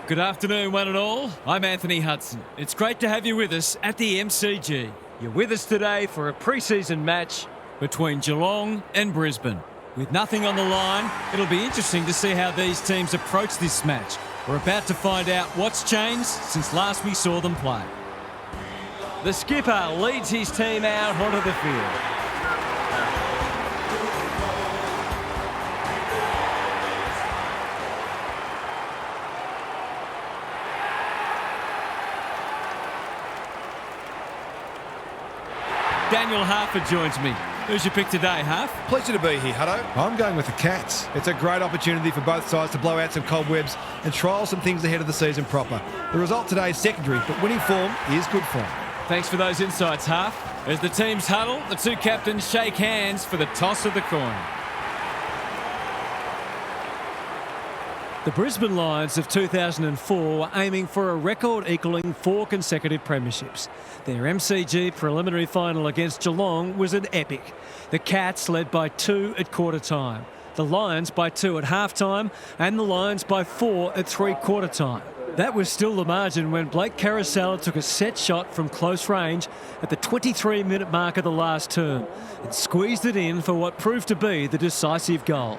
Good afternoon, one and all. I'm Anthony Hudson. It's great to have you with us at the MCG. You're with us today for a pre-season match between Geelong and Brisbane. With nothing on the line, it'll be interesting to see how these teams approach this match. We're about to find out what's changed since last we saw them play. The skipper leads his team out onto the field. Daniel Harford joins me. Who's your pick today, Harf? Pleasure to be here, Hutto. I'm going with the Cats. It's a great opportunity for both sides to blow out some cobwebs and trial some things ahead of the season proper. The result today is secondary, but winning form is good form. Thanks for those insights, Harf. As the teams huddle, the two captains shake hands for the toss of the coin. The Brisbane Lions of 2004 were aiming for a record equalling 4 consecutive premierships. Their MCG preliminary final against Geelong was an epic. The Cats led by 2 at quarter time, the Lions by 2 at half time, and the Lions by 4 at three-quarter time. That was still the margin when Blake Carousel took a set shot from close range at the 23-minute mark of the last term and squeezed it in for what proved to be the decisive goal.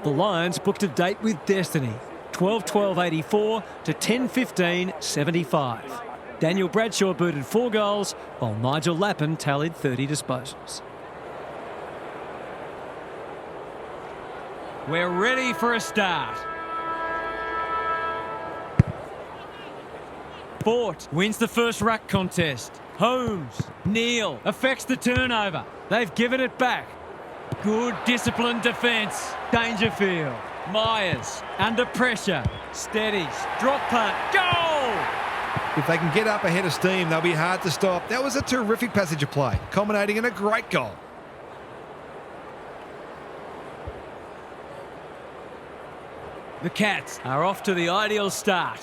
The Lions booked a date with destiny, 12-12-84 to 10-15-75. Daniel Bradshaw booted 4 goals, while Nigel Lappin tallied 30 disposals. We're ready for a start. Fort wins the first ruck contest. Holmes, Neal affects the turnover. They've given it back. Good disciplined defence. Dangerfield. Myers under pressure. Steadies. Drop punt. Goal! If they can get up ahead of steam, they'll be hard to stop. That was a terrific passage of play, culminating in a great goal. The Cats are off to the ideal start.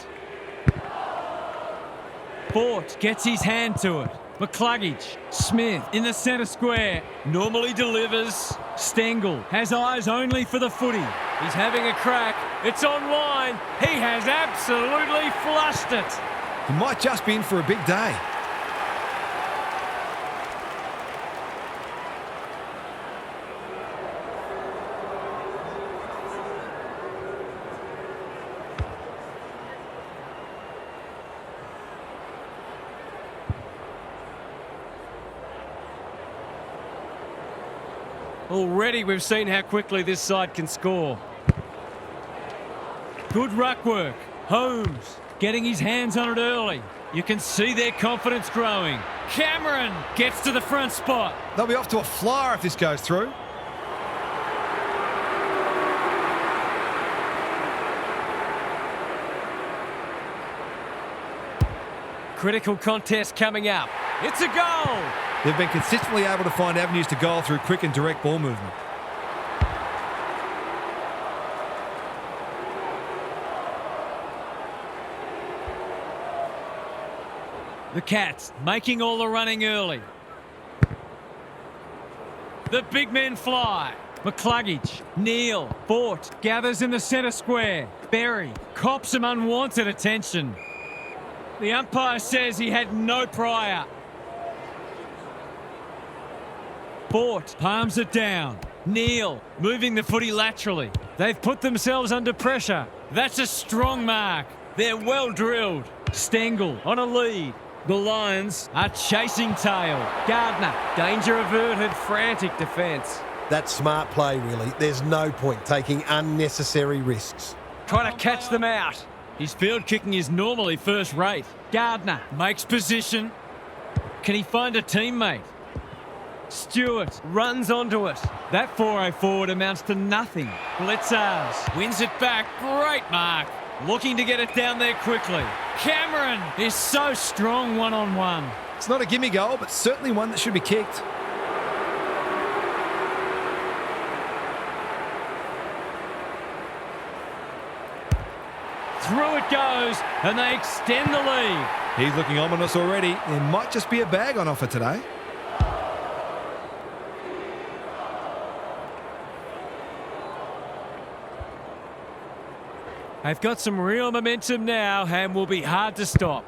Fort gets his hand to it. McCluggage, Smith in the centre square, normally delivers. Stengel has eyes only for the footy. He's having a crack. It's online. He has absolutely flushed it. He might just be in for a big day. Already we've seen how quickly this side can score. Good ruck work. Holmes getting his hands on it early. You can see their confidence growing. Cameron gets to the front spot. They'll be off to a flyer if this goes through. Critical contest coming up. It's a goal! They've been consistently able to find avenues to goal through quick and direct ball movement. The Cats making all the running early. The big men fly. McCluggage, Neal, Fort gathers in the centre square. Berry cops some unwanted attention. The umpire says he had no prior. Fort palms it down. Neal moving the footy laterally. They've put themselves under pressure. That's a strong mark. They're well drilled. Stengel on a lead. The Lions are chasing tail. Gardner, danger averted, frantic defence. That's smart play, really. There's no point taking unnecessary risks. Trying to catch them out. His field kicking is normally first rate. Gardner makes position. Can he find a teammate? Stewart runs onto it. That 4-0 forward amounts to nothing. Blitzars wins it back. Great mark. Looking to get it down there quickly. Cameron is so strong one-on-one. It's not a gimme goal, but certainly one that should be kicked. Through it goes, and they extend the lead. He's looking ominous already. There might just be a bag on offer today. They've got some real momentum now and will be hard to stop.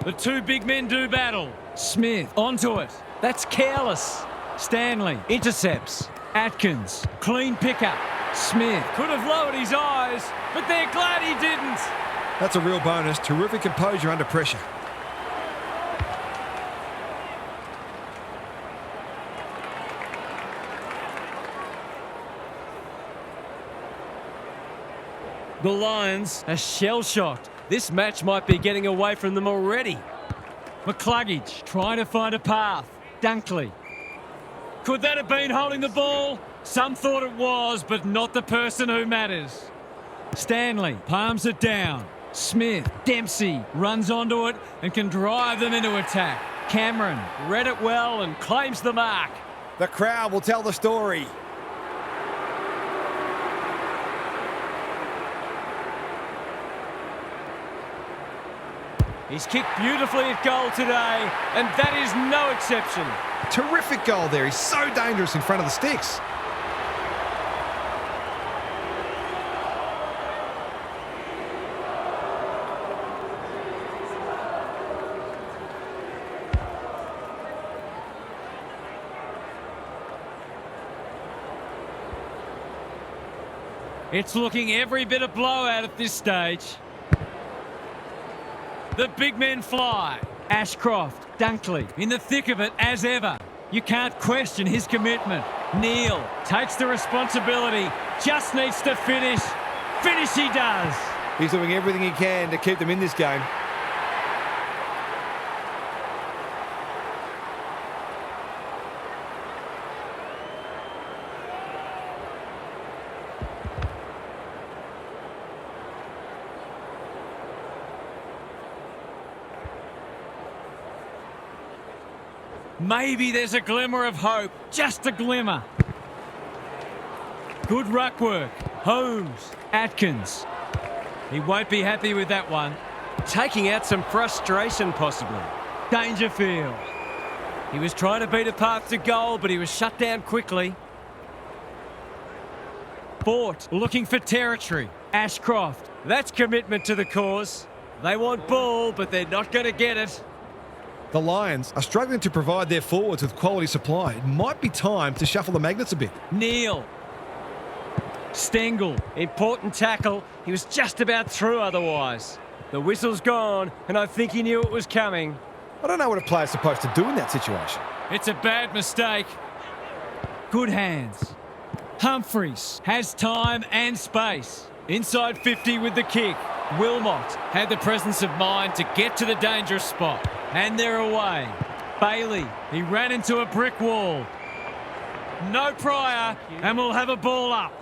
The two big men do battle. Smith onto it. That's careless. Stanley intercepts. Atkins, clean pickup. Smith could have lowered his eyes, but they're glad he didn't. That's a real bonus. Terrific composure under pressure. The Lions are shell-shocked. This match might be getting away from them already. McCluggage trying to find a path. Dunkley. Could that have been holding the ball? Some thought it was, but not the person who matters. Stanley palms it down. Smith, Dempsey runs onto it and can drive them into attack. Cameron read it well and claims the mark. The crowd will tell the story. He's kicked beautifully at goal today, and that is no exception. Terrific goal there. He's so dangerous in front of the sticks. It's looking every bit a blowout at this stage. The big men fly. Ashcroft, Dunkley, in the thick of it as ever. You can't question his commitment. Neal takes the responsibility, just needs to finish. Finish he does. He's doing everything he can to keep them in this game. Maybe there's a glimmer of hope, just a glimmer. Good ruck work. Holmes, Atkins. He won't be happy with that one. Taking out some frustration possibly. Dangerfield. He was trying to beat a path to goal, but he was shut down quickly. Fort looking for territory. Ashcroft. That's commitment to the cause. They want ball, but they're not going to get it. The Lions are struggling to provide their forwards with quality supply. It might be time to shuffle the magnets a bit. Neal. Stengel. Important tackle. He was just about through otherwise. The whistle's gone, and I think he knew it was coming. I don't know what a player's supposed to do in that situation. It's a bad mistake. Good hands. Humphreys has time and space. Inside 50 with the kick. Wilmot had the presence of mind to get to the dangerous spot. And they're away. Bailey, he ran into a brick wall. No prior, and we'll have a ball up.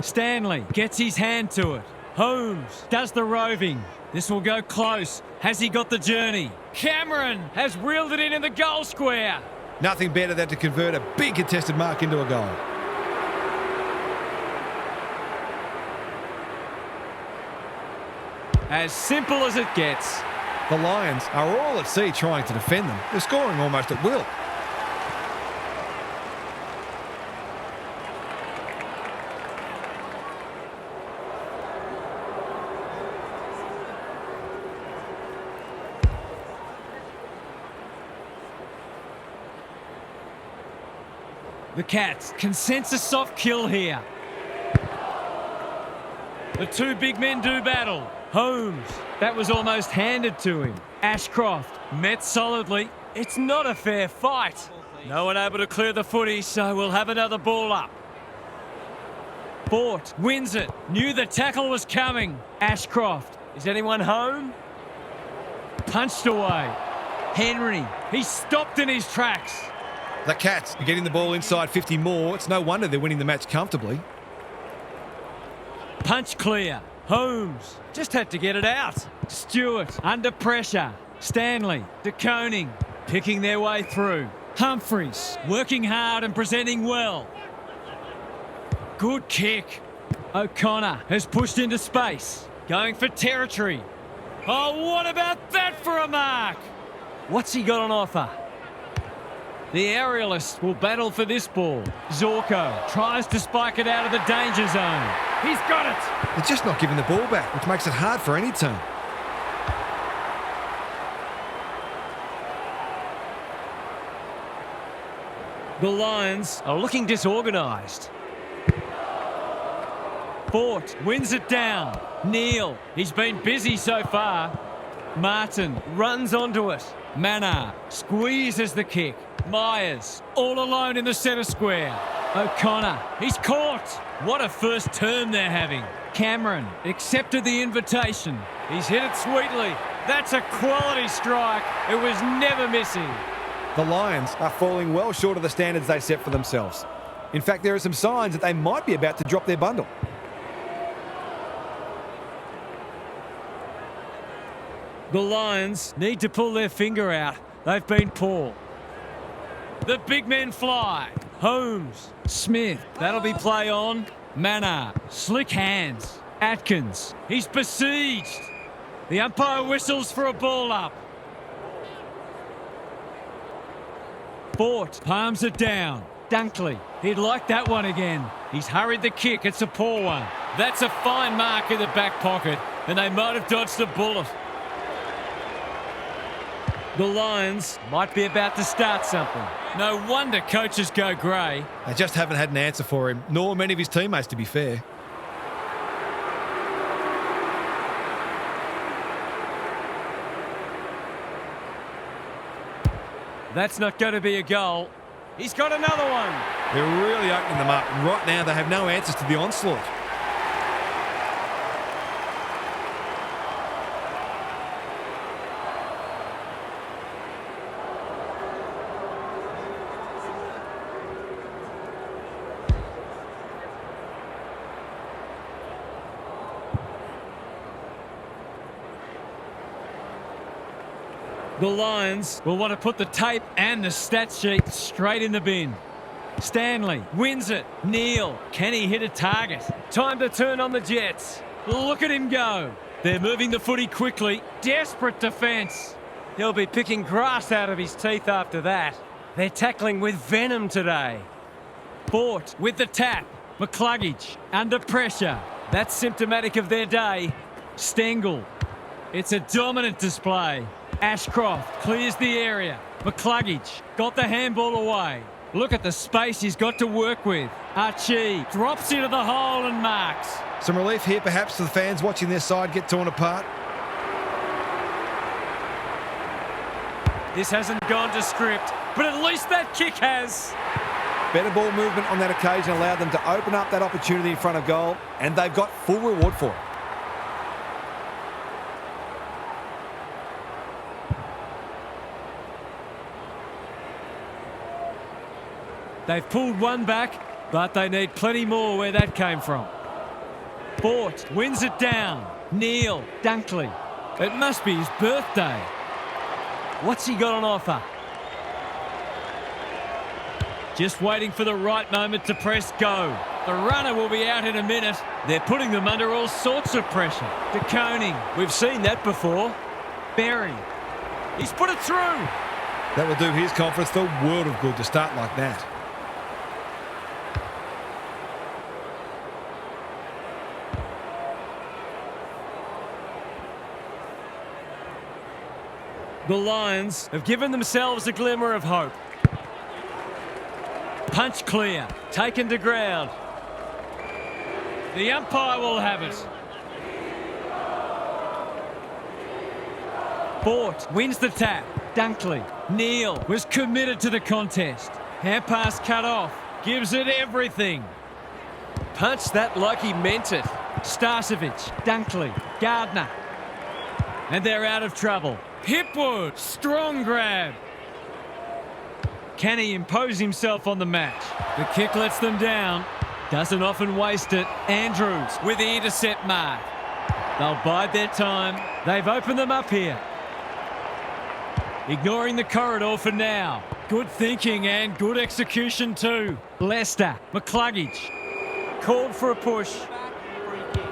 Stanley gets his hand to it. Holmes does the roving. This will go close. Has he got the journey? Cameron has reeled it in the goal square. Nothing better than to convert a big contested mark into a goal. As simple as it gets. The Lions are all at sea trying to defend them. They're scoring almost at will. The Cats can sense a soft kill here. The two big men do battle. Holmes, that was almost handed to him. Ashcroft met solidly. It's not a fair fight. No one able to clear the footy, so we'll have another ball up. Fort wins it. Knew the tackle was coming. Ashcroft, is anyone home? Punched away. Henry, he stopped in his tracks. The Cats are getting the ball inside 50 more. It's no wonder they're winning the match comfortably. Punch clear. Holmes just had to get it out. Stewart under pressure. Stanley, DeConing picking their way through. Humphreys working hard and presenting well. Good kick. O'Connor has pushed into space. Going for territory. Oh, what about that for a mark? What's he got on offer? The aerialists will battle for this ball. Zorko tries to spike it out of the danger zone. He's got it. They're just not giving the ball back, which makes it hard for any team. The Lions are looking disorganised. Fort wins it down. Neal, he's been busy so far. Martin runs onto it. Mannar squeezes the kick. Myers all alone in the centre square. O'Connor, he's caught. What a first term they're having. Cameron accepted the invitation. He's hit it sweetly. That's a quality strike. It was never missing. The Lions are falling well short of the standards they set for themselves. In fact, there are some signs that they might be about to drop their bundle. The Lions need to pull their finger out. They've been poor. The big men fly. Holmes, Smith, that'll be play on. Mannar, slick hands. Atkins, he's besieged. The umpire whistles for a ball up. Fort palms it down. Dunkley, he'd like that one again. He's hurried the kick, it's a poor one. That's a fine mark in the back pocket, and they might have dodged a bullet. The Lions might be about to start something. No wonder coaches go grey. They just haven't had an answer for him, nor many of his teammates, to be fair. That's not going to be a goal. He's got another one. They're really opening them up. And right now, they have no answers to the onslaught. The Lions will want to put the tape and the stat sheet straight in the bin. Stanley wins it. Neal, can he hit a target? Time to turn on the Jets. Look at him go. They're moving the footy quickly. Desperate defence. He'll be picking grass out of his teeth after that. They're tackling with venom today. Fort with the tap. McCluggage under pressure. That's symptomatic of their day. Stengel. It's a dominant display. Ashcroft clears the area. McCluggage got the handball away. Look at the space he's got to work with. Archie drops into the hole and marks. Some relief here perhaps to the fans watching their side get torn apart. This hasn't gone to script, but at least that kick has. Better ball movement on that occasion allowed them to open up that opportunity in front of goal, and they've got full reward for it. They've pulled one back, but they need plenty more where that came from. Fort wins it down. Neal, Dunkley. It must be his birthday. What's he got on offer? Just waiting for the right moment to press go. The runner will be out in a minute. They're putting them under all sorts of pressure. De Koning, we've seen that before. Berry, he's put it through. That will do his conference the world of good to start like that. The Lions have given themselves a glimmer of hope. Punch clear, taken to ground. The umpire will have it. Fort wins the tap. Dunkley. Neal was committed to the contest. Hand pass cut off. Gives it everything. Punch that like he meant it. Starcevic, Dunkley, Gardner. And they're out of trouble. Hipwood, strong grab. Can he impose himself on the match? The kick lets them down. Doesn't often waste it. Andrews with the intercept mark. They'll bide their time. They've opened them up here. Ignoring the corridor for now. Good thinking and good execution too. Lester, McCluggage. Called for a push.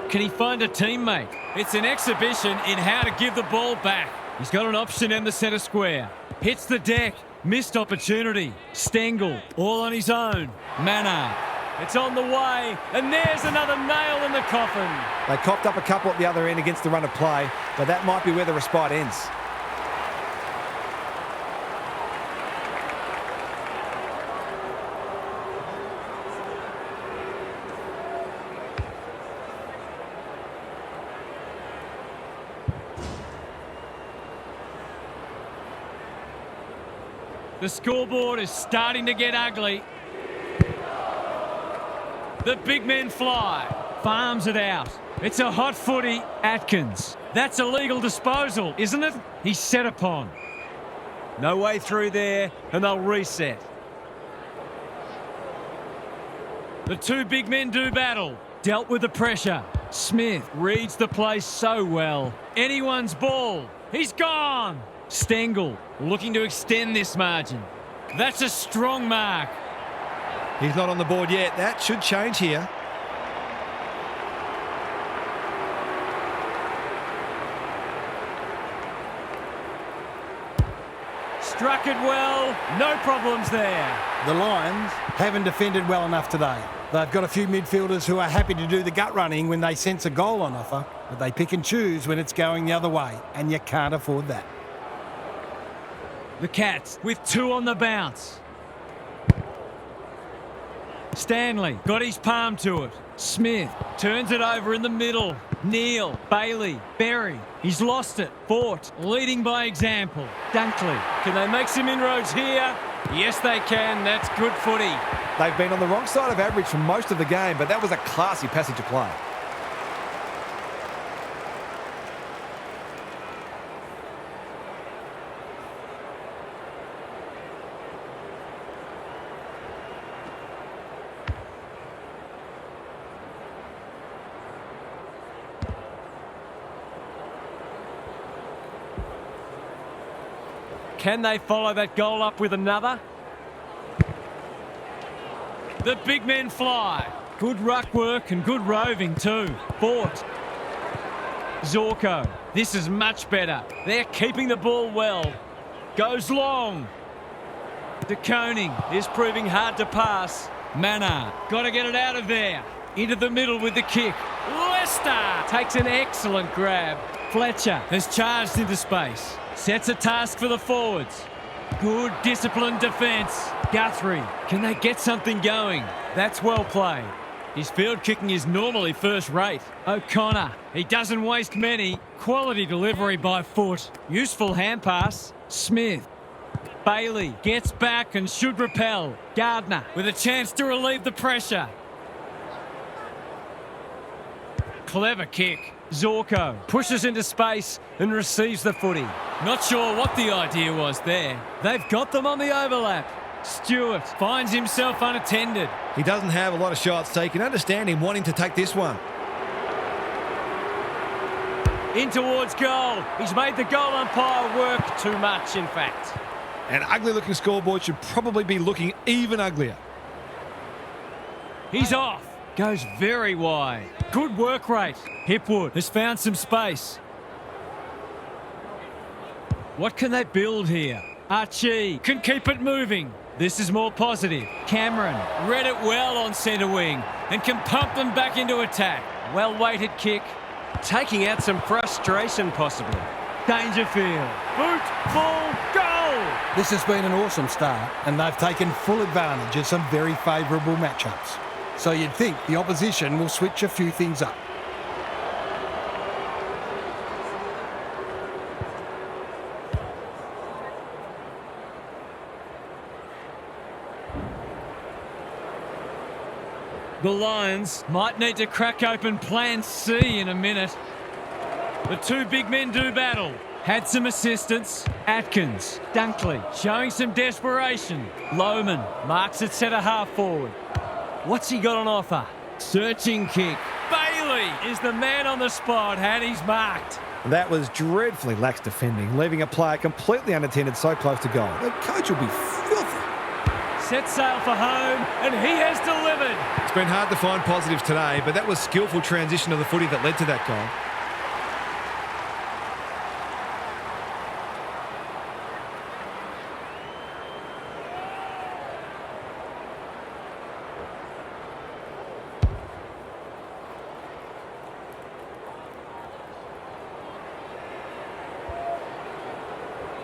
Can he find a teammate? It's an exhibition in how to give the ball back. He's got an option in the centre square. Hits the deck. Missed opportunity. Stengel, all on his own. Manor. It's on the way, and there's another nail in the coffin. They copped up a couple at the other end against the run of play, but that might be where the respite ends. The scoreboard is starting to get ugly. The big men fly. Farms it out. It's a hot footy. Atkins. That's a legal disposal, isn't it? He's set upon. No way through there, and they'll reset. The two big men do battle. Dealt with the pressure. Smith reads the play so well. Anyone's ball. He's gone. Stengel looking to extend this margin. That's a strong mark. He's not on the board yet. That should change here. Struck it well. No problems there. The Lions haven't defended well enough today. They've got a few midfielders who are happy to do the gut running when they sense a goal on offer, but they pick and choose when it's going the other way, and you can't afford that. The Cats with two on the bounce. Stanley got his palm to it. Smith turns it over in the middle. Neal, Bailey, Berry. He's lost it. Fort leading by example. Dunkley. Can they make some inroads here? Yes, they can. That's good footy. They've been on the wrong side of average for most of the game, but that was a classy passage of play. Can they follow that goal up with another? The big men fly. Good ruck work and good roving too. Fort. Zorko. This is much better. They're keeping the ball well. Goes long. De Koning is proving hard to pass. Manor. Got to get it out of there. Into the middle with the kick. Lester takes an excellent grab. Fletcher has charged into space. Sets a task for the forwards. Good disciplined defence. Guthrie, can they get something going? That's well played. His field kicking is normally first rate. O'Connor, he doesn't waste many. Quality delivery by Foot. Useful hand pass. Smith. Bailey gets back and should repel. Gardner with a chance to relieve the pressure. Clever kick. Zorko pushes into space and receives the footy. Not sure what the idea was there. They've got them on the overlap. Stewart finds himself unattended. He doesn't have a lot of shots, so you can understand him wanting to take this one. In towards goal. He's made the goal umpire work too much, in fact. An ugly-looking scoreboard should probably be looking even uglier. He's off. Goes very wide. Good work rate. Hipwood has found some space. What can they build here? Archie can keep it moving. This is more positive. Cameron read it well on centre wing and can pump them back into attack. Well-weighted kick. Taking out some frustration possibly. Dangerfield. Boot, ball, goal! This has been an awesome start, and they've taken full advantage of some very favourable matchups. So you'd think the opposition will switch a few things up. The Lions might need to crack open Plan C in a minute. The two big men do battle. Had some assistance. Atkins, Dunkley showing some desperation. Lohman marks it centre half forward. What's he got on offer? Searching kick. Bailey is the man on the spot, and he's marked. That was dreadfully lax defending, leaving a player completely unattended so close to goal. The coach will be filthy. Set sail for home, and he has delivered. It's been hard to find positives today, but that was skillful transition of the footy that led to that goal.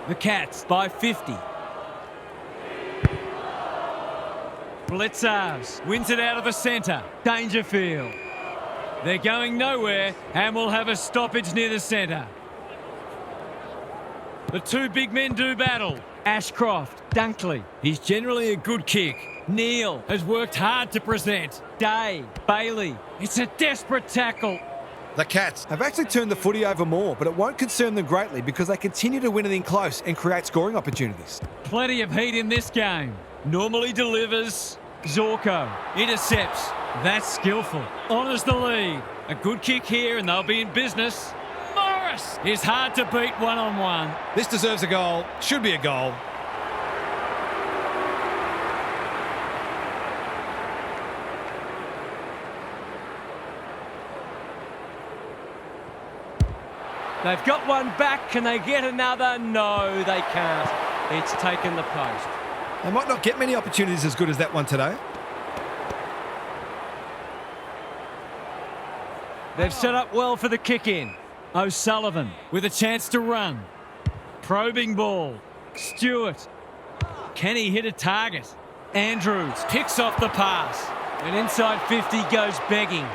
The Cats by 50. Blitzars wins it out of the centre. Dangerfield. They're going nowhere and will have a stoppage near the centre. The two big men do battle. Ashcroft, Dunkley. He's generally a good kick. Neal has worked hard to present. Day, Bailey. It's a desperate tackle. The Cats have actually turned the footy over more, but it won't concern them greatly because they continue to win it in close and create scoring opportunities. Plenty of heat in this game. Normally delivers. Zorko intercepts. That's skillful. Honours the lead. A good kick here and they'll be in business. Morris is hard to beat one-on-one. This deserves a goal. Should be a goal. They've got one back. Can they get another? No, they can't. It's taken the post. They might not get many opportunities as good as that one today. They've set up well for the kick-in. O'Sullivan with a chance to run. Probing ball. Stewart. Can he hit a target? Andrews picks off the pass. And inside 50 goes begging.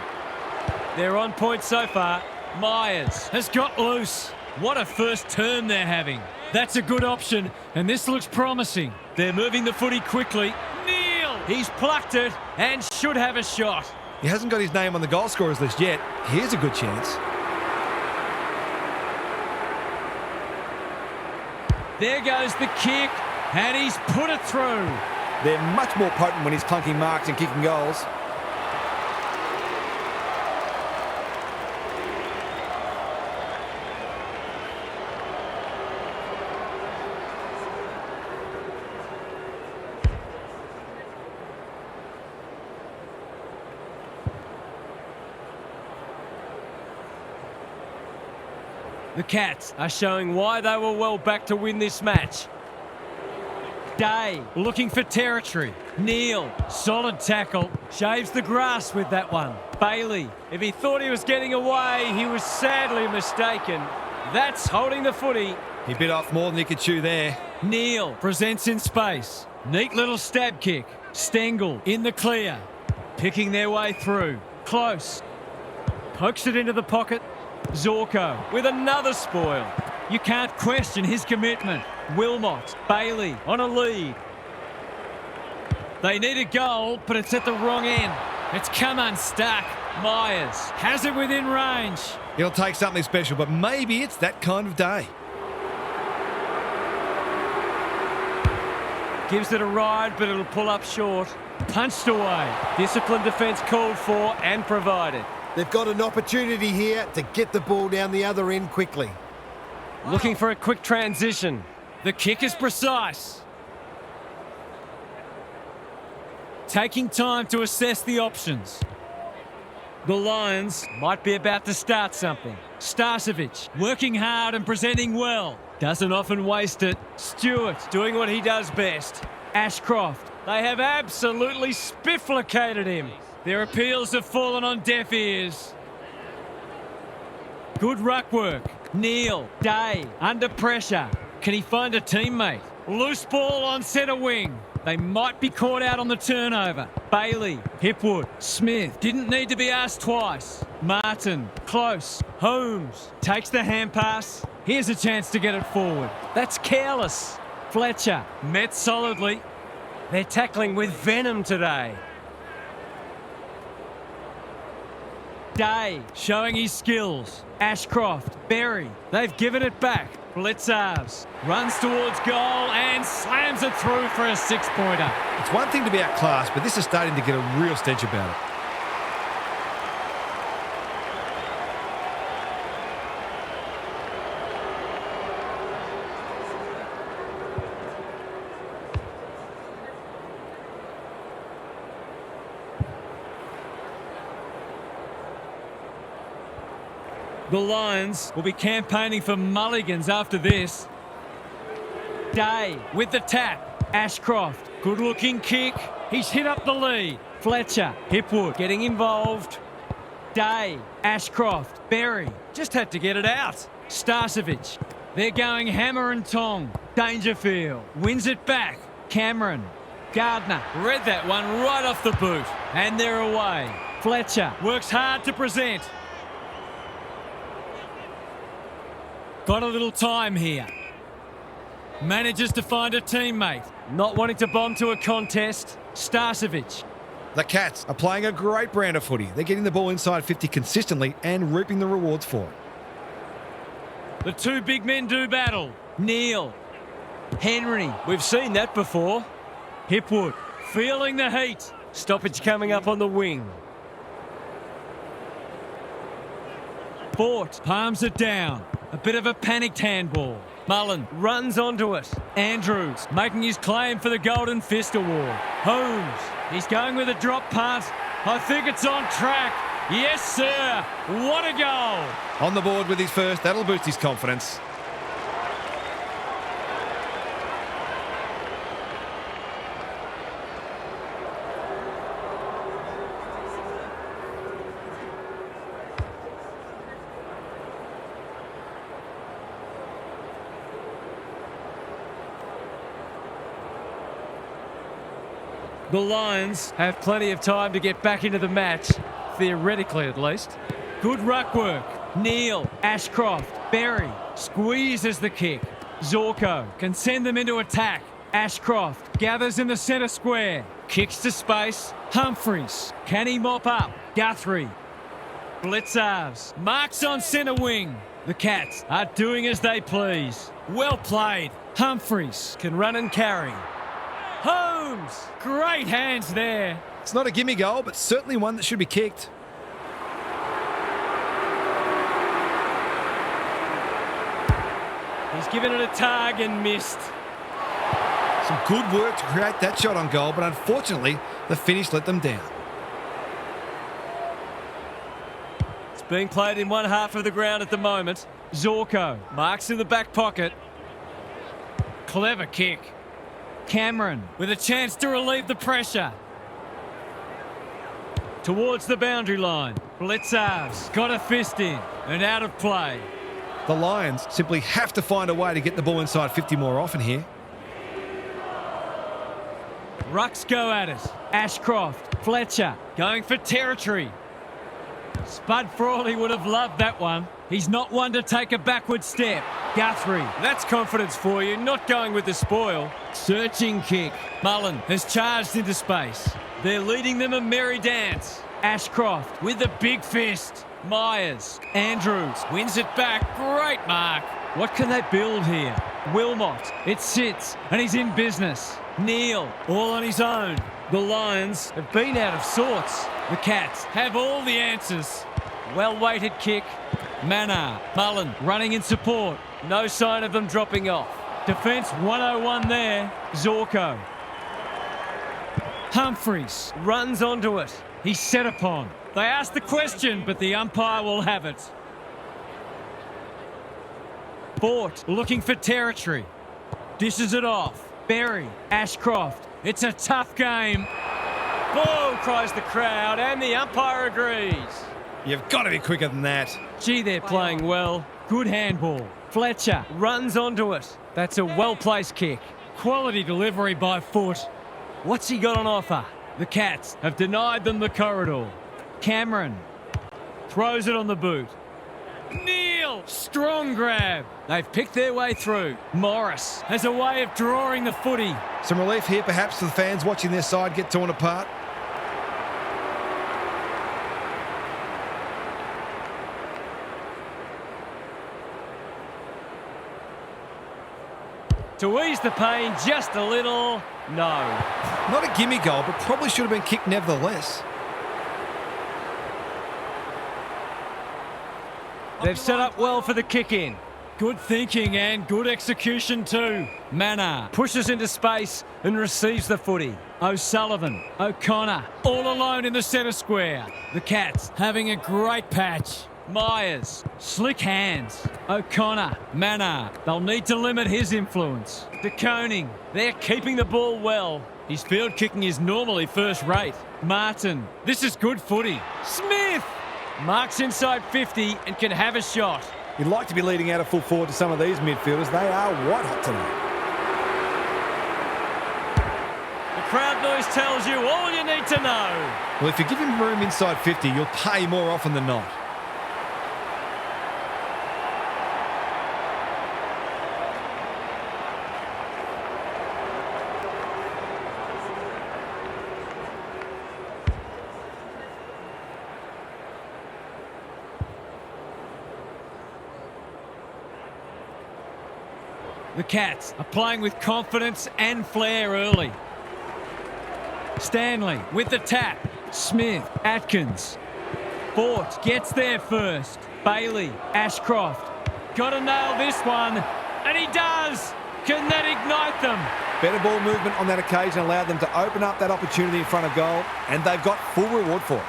They're on point so far. Myers has got loose. What a first turn they're having. That's a good option, and this looks promising. They're moving the footy quickly. Neal, he's plucked it and should have a shot. He hasn't got his name on the goal scorers list yet. Here's a good chance. There goes the kick, and he's put it through. They're much more potent when he's clunking marks and kicking goals. The Cats are showing why they were well back to win this match. Day looking for territory. Neal, solid tackle, shaves the grass with that one. Bailey, if he thought he was getting away, he was sadly mistaken. That's holding the footy. He bit off more than he could chew there. Neal presents in space. Neat little stab kick. Stengel in the clear. Picking their way through. Close. Pokes it into the pocket. Zorko with another spoil. You can't question his commitment. Wilmot, Bailey on a lead. They need a goal, but it's at the wrong end. It's come unstuck. Myers has it within range. It'll take something special, but maybe it's that kind of day. Gives it a ride, but it'll pull up short. Punched away. Disciplined defence called for and provided. They've got an opportunity here to get the ball down the other end quickly. Looking for a quick transition. The kick is precise. Taking time to assess the options. The Lions might be about to start something. Starcevic working hard and presenting well. Doesn't often waste it. Stewart doing what he does best. Ashcroft, they have absolutely spifflicated him. Their appeals have fallen on deaf ears. Good ruck work. Neal, Day, under pressure. Can he find a teammate? Loose ball on centre wing. They might be caught out on the turnover. Bailey, Hipwood, Smith. Didn't need to be asked twice. Martin, close. Holmes takes the hand pass. Here's a chance to get it forward. That's careless. Fletcher, met solidly. They're tackling with venom today. Day showing his skills. Ashcroft, Berry, they've given it back. Blitzars runs towards goal and slams it through for a six-pointer. It's one thing to be outclassed, but this is starting to get a real stench about it. The Lions will be campaigning for mulligans after this. Day with the tap. Ashcroft, good-looking kick. He's hit up the lead. Fletcher, Hipwood getting involved. Day, Ashcroft, Berry. Just had to get it out. Starcevic. They're going hammer and tong. Dangerfield wins it back. Cameron. Gardner read that one right off the boot. And they're away. Fletcher works hard to present. Got a little time here. Manages to find a teammate. Not wanting to bomb to a contest. Starcevic. The Cats are playing a great brand of footy. They're getting the ball inside 50 consistently and reaping the rewards for it. The two big men do battle. Neil. Henry. We've seen that before. Hipwood. Feeling the heat. Stoppage coming up on the wing. Fort palms it down. A bit of a panicked handball. Mullen runs onto it. Andrews making his claim for the Golden Fist Award. Holmes. He's going with a drop punt. I think it's on track. Yes, sir. What a goal. On the board with his first. That'll boost his confidence. The Lions have plenty of time to get back into the match, theoretically at least. Good ruck work. Neil, Ashcroft, Berry squeezes the kick. Zorko can send them into attack. Ashcroft gathers in the centre square. Kicks to space. Humphreys. Can he mop up? Guthrie. Blitzarves. Marks on centre wing. The Cats are doing as they please. Well played. Humphreys can run and carry. Holmes! Great hands there. It's not a gimme goal, but certainly one that should be kicked. He's given it a tug and missed. Some good work to create that shot on goal, but unfortunately, the finish let them down. It's being played in one half of the ground at the moment. Zorko marks in the back pocket. Clever kick. Cameron with a chance to relieve the pressure. Towards the boundary line. Blitzarves got a fist in and out of play. The Lions simply have to find a way to get the ball inside 50 more often here. Rucks go at it. Ashcroft, Fletcher going for territory. Spud Frawley would have loved that one. He's not one to take a backward step. Guthrie, that's confidence for you, not going with the spoil. Searching kick. Mullen has charged into space. They're leading them a merry dance. Ashcroft with the big fist. Myers. Andrews wins it back. Great mark. What can they build here? Wilmot. It sits and he's in business. Neil all on his own. The Lions have been out of sorts. The Cats have all the answers. Well-weighted kick. Mannar. Mullen running in support. No sign of them dropping off. Defence 101 there. Zorko. Humphreys runs onto it. He's set upon. They ask the question, but the umpire will have it. Fort looking for territory. Dishes it off. Berry. Ashcroft. It's a tough game. Boo, cries the crowd, and the umpire agrees. You've got to be quicker than that. Gee, they're playing well. Good handball. Fletcher runs onto it. That's a well-placed kick. Quality delivery by Foot. What's he got on offer? The Cats have denied them the corridor. Cameron throws it on the boot. Neil, strong grab. They've picked their way through. Morris has a way of drawing the footy. Some relief here perhaps for the fans watching their side get torn apart. To ease the pain just a little, no. Not a gimme goal, but probably should have been kicked nevertheless. They've set up well for the kick-in. Good thinking and good execution too. Mannar pushes into space and receives the footy. O'Sullivan, O'Connor, all alone in the centre square. The Cats having a great patch. Myers, slick hands. O'Connor, Mannar. They'll need to limit his influence. De Koning, they're keeping the ball well. His field kicking is normally first rate. Martin, this is good footy. Smith marks inside 50 and can have a shot. You'd like to be leading out of full forward to some of these midfielders. They are white hot today. crowd noise tells you all you need to know. Well, if you give him room inside 50, you'll pay more often than not. The Cats are playing with confidence and flair early. Stanley with the tap. Smith, Atkins. Fort gets there first. Bailey, Ashcroft. Got to nail this one. And he does. Can that ignite them? Better ball movement on that occasion allowed them to open up that opportunity in front of goal, and they've got full reward for it.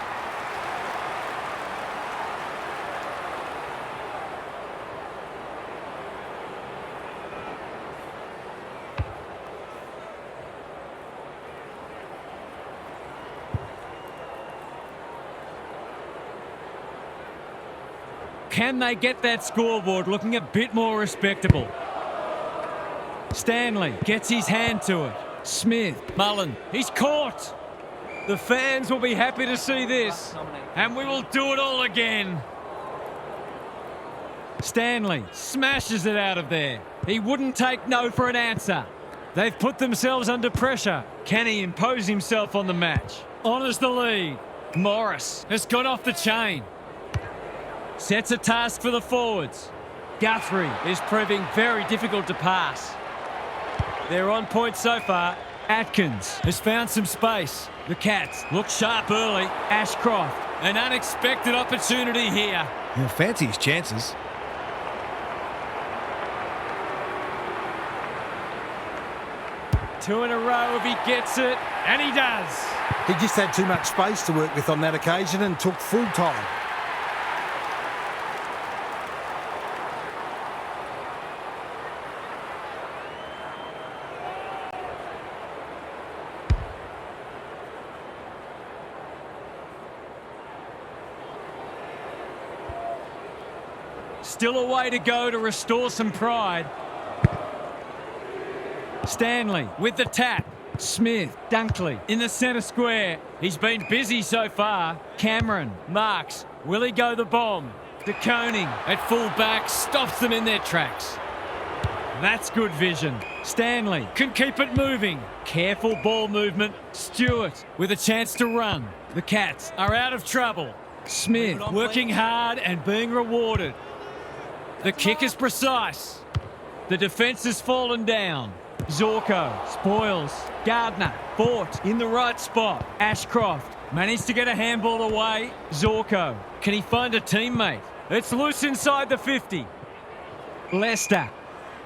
Can they get that scoreboard looking a bit more respectable? Stanley gets his hand to it. Smith, Mullen, he's caught. The fans will be happy to see this, and we will do it all again. Stanley smashes it out of there. He wouldn't take no for an answer. They've put themselves under pressure. Can he impose himself on the match? Honours the lead. Morris has got off the chain. Sets a task for the forwards. Guthrie is proving very difficult to pass. They're on point so far. Atkins has found some space. The Cats look sharp early. Ashcroft, an unexpected opportunity here. He'll fancy his chances. Two in a row if he gets it, and he does. He just had too much space to work with on that occasion and took full time. Still a way to go to restore some pride. Stanley with the tap. Smith, Dunkley in the centre square. He's been busy so far. Cameron, Marks. Will he go the bomb? De Koning at full back stops them in their tracks. That's good vision. Stanley can keep it moving. Careful ball movement. Stewart with a chance to run. The Cats are out of trouble. Smith working hard and being rewarded. The kick is precise. The defence has fallen down. Zorko spoils. Gardner, Fort in the right spot. Ashcroft managed to get a handball away. Zorko, can he find a teammate? It's loose inside the 50. Lester,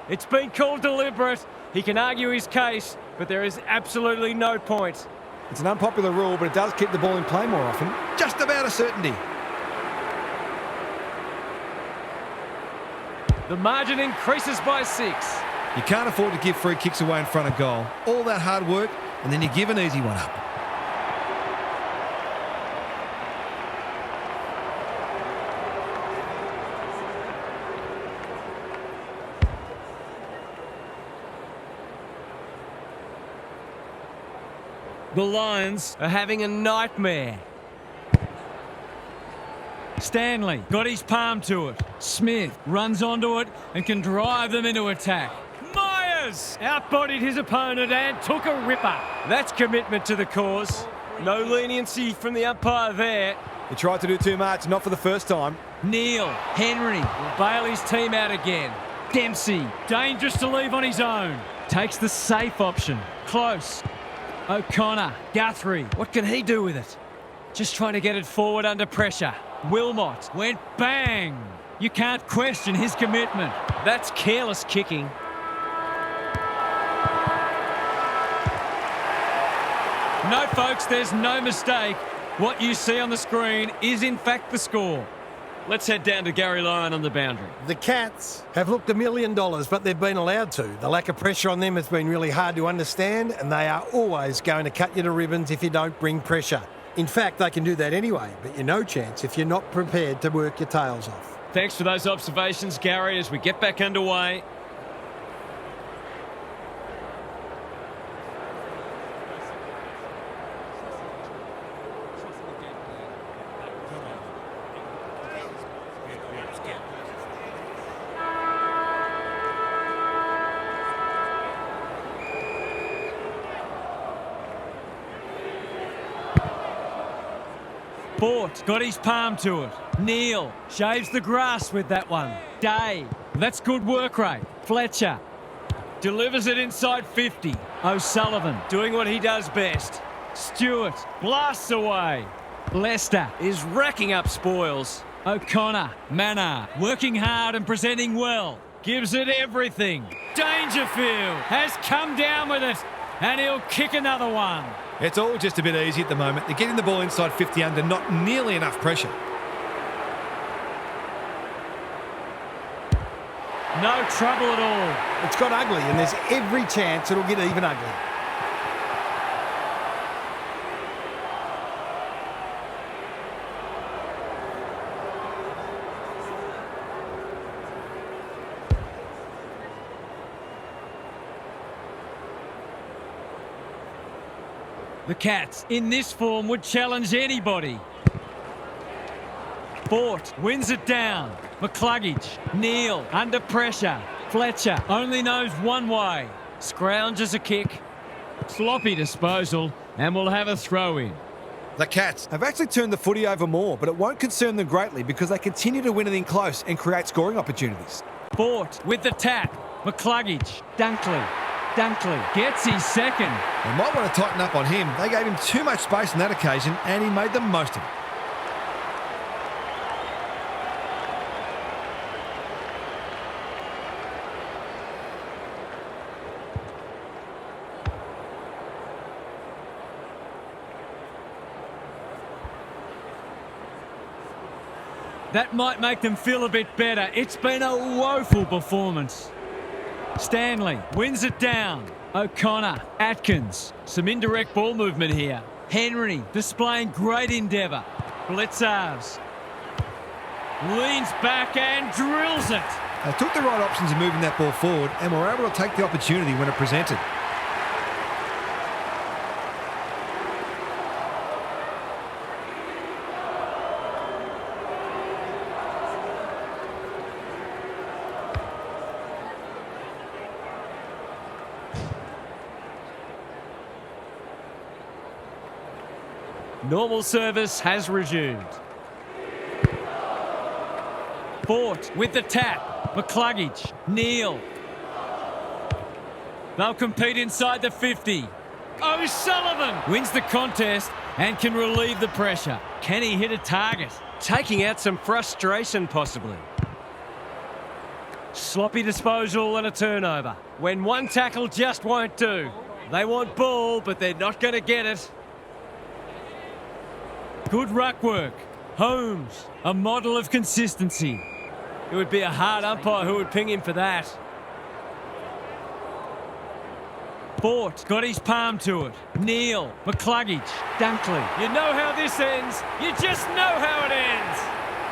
it's been called deliberate. He can argue his case, but there is absolutely no point. It's an unpopular rule, but it does keep the ball in play more often. Just about a certainty. The margin increases by 6. You can't afford to give free kicks away in front of goal. All that hard work, and then you give an easy one up. The Lions are having a nightmare. Stanley got his palm to it. Smith runs onto it and can drive them into attack. Myers outbodied his opponent and took a ripper. That's commitment to the cause. No leniency from the umpire there. He tried to do too much, not for the first time. Neil, Henry will bail his team out again. Dempsey, dangerous to leave on his own. Takes the safe option. Close. O'Connor, Guthrie, what can he do with it? Just trying to get it forward under pressure. Wilmot went bang. You can't question his commitment. That's careless kicking. No, folks, there's no mistake. What you see on the screen is in fact the score. Let's head down to Gary Lyon on the boundary. The Cats have looked $1 million, but they've been allowed to. The lack of pressure on them has been really hard to understand, and they are always going to cut you to ribbons if you don't bring pressure. In fact, they can do that anyway, but you're no chance if you're not prepared to work your tails off. Thanks for those observations, Gary, as we get back underway. Fort got his palm to it. Neal shaves the grass with that one. Day. That's good work rate. Fletcher delivers it inside 50. O'Sullivan doing what he does best. Stewart blasts away. Lester is racking up spoils. O'Connor, Manor, working hard and presenting well. Gives it everything. Dangerfield has come down with it, and he'll kick another one. It's all just a bit easy at the moment. They're getting the ball inside 50 under not nearly enough pressure. No trouble at all. It's got ugly, and there's every chance it'll get even ugly. The Cats, in this form, would challenge anybody. Fort wins it down. McCluggage, Neal, under pressure. Fletcher only knows one way. Scrounges a kick. Sloppy disposal, and we'll have a throw in. The Cats have actually turned the footy over more, but it won't concern them greatly because they continue to win it in close and create scoring opportunities. Fort with the tap. McCluggage, Dunkley gets his second. They might want to tighten up on him. They gave him too much space on that occasion, and he made the most of it. That might make them feel a bit better. It's been a woeful performance. Stanley wins it down. O'Connor, Atkins. Some indirect ball movement here. Henry displaying great endeavour. Blitzars leans back and drills it. They took the right options in moving that ball forward and were able to take the opportunity when it presented. Normal service has resumed. Fort with the tap. McCluggage, Neal. They'll compete inside the 50. O'Sullivan wins the contest and can relieve the pressure. Can he hit a target? Taking out some frustration possibly. Sloppy disposal and a turnover. When one tackle just won't do. They want ball, but they're not going to get it. Good ruck work. Holmes, a model of consistency. It would be a hard umpire who would ping him for that. Fort got his palm to it. Neal, McCluggage, Dunkley. You know how this ends. You just know how it ends.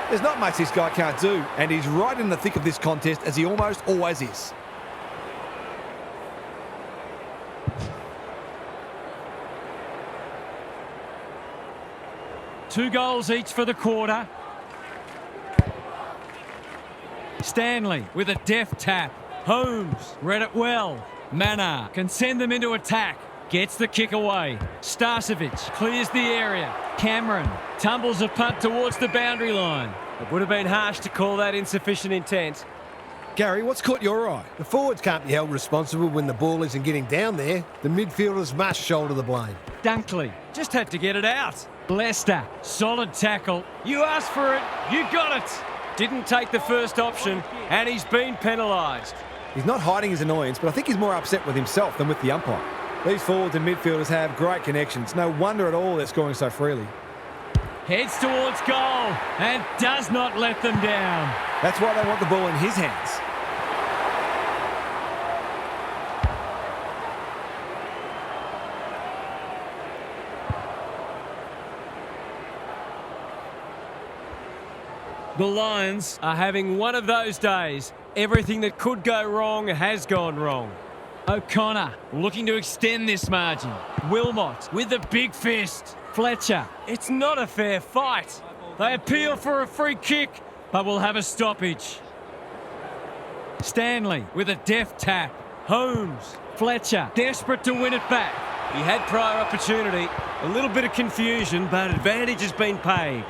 There's not much this guy can't do, and he's right in the thick of this contest as he almost always is. Two goals each for the quarter. Stanley with a deft tap. Holmes read it well. Manor can send them into attack. Gets the kick away. Starcevic clears the area. Cameron tumbles a punt towards the boundary line. It would have been harsh to call that insufficient intent. Gary, what's caught your eye? The forwards can't be held responsible when the ball isn't getting down there. The midfielders must shoulder the blame. Dunkley just had to get it out. Lester, solid tackle. You asked for it, you got it. Didn't take the first option, and he's been penalised. He's not hiding his annoyance, but I think he's more upset with himself than with the umpire. These forwards and midfielders have great connections. No wonder at all they're scoring so freely. Heads towards goal and does not let them down. That's why they want the ball in his hands. The Lions are having one of those days. Everything that could go wrong has gone wrong. O'Connor looking to extend this margin. Wilmot with the big fist. Fletcher, it's not a fair fight. They appeal for a free kick, but will have a stoppage. Stanley with a deft tap. Holmes, Fletcher, desperate to win it back. He had prior opportunity, A little bit of confusion, but advantage has been paid.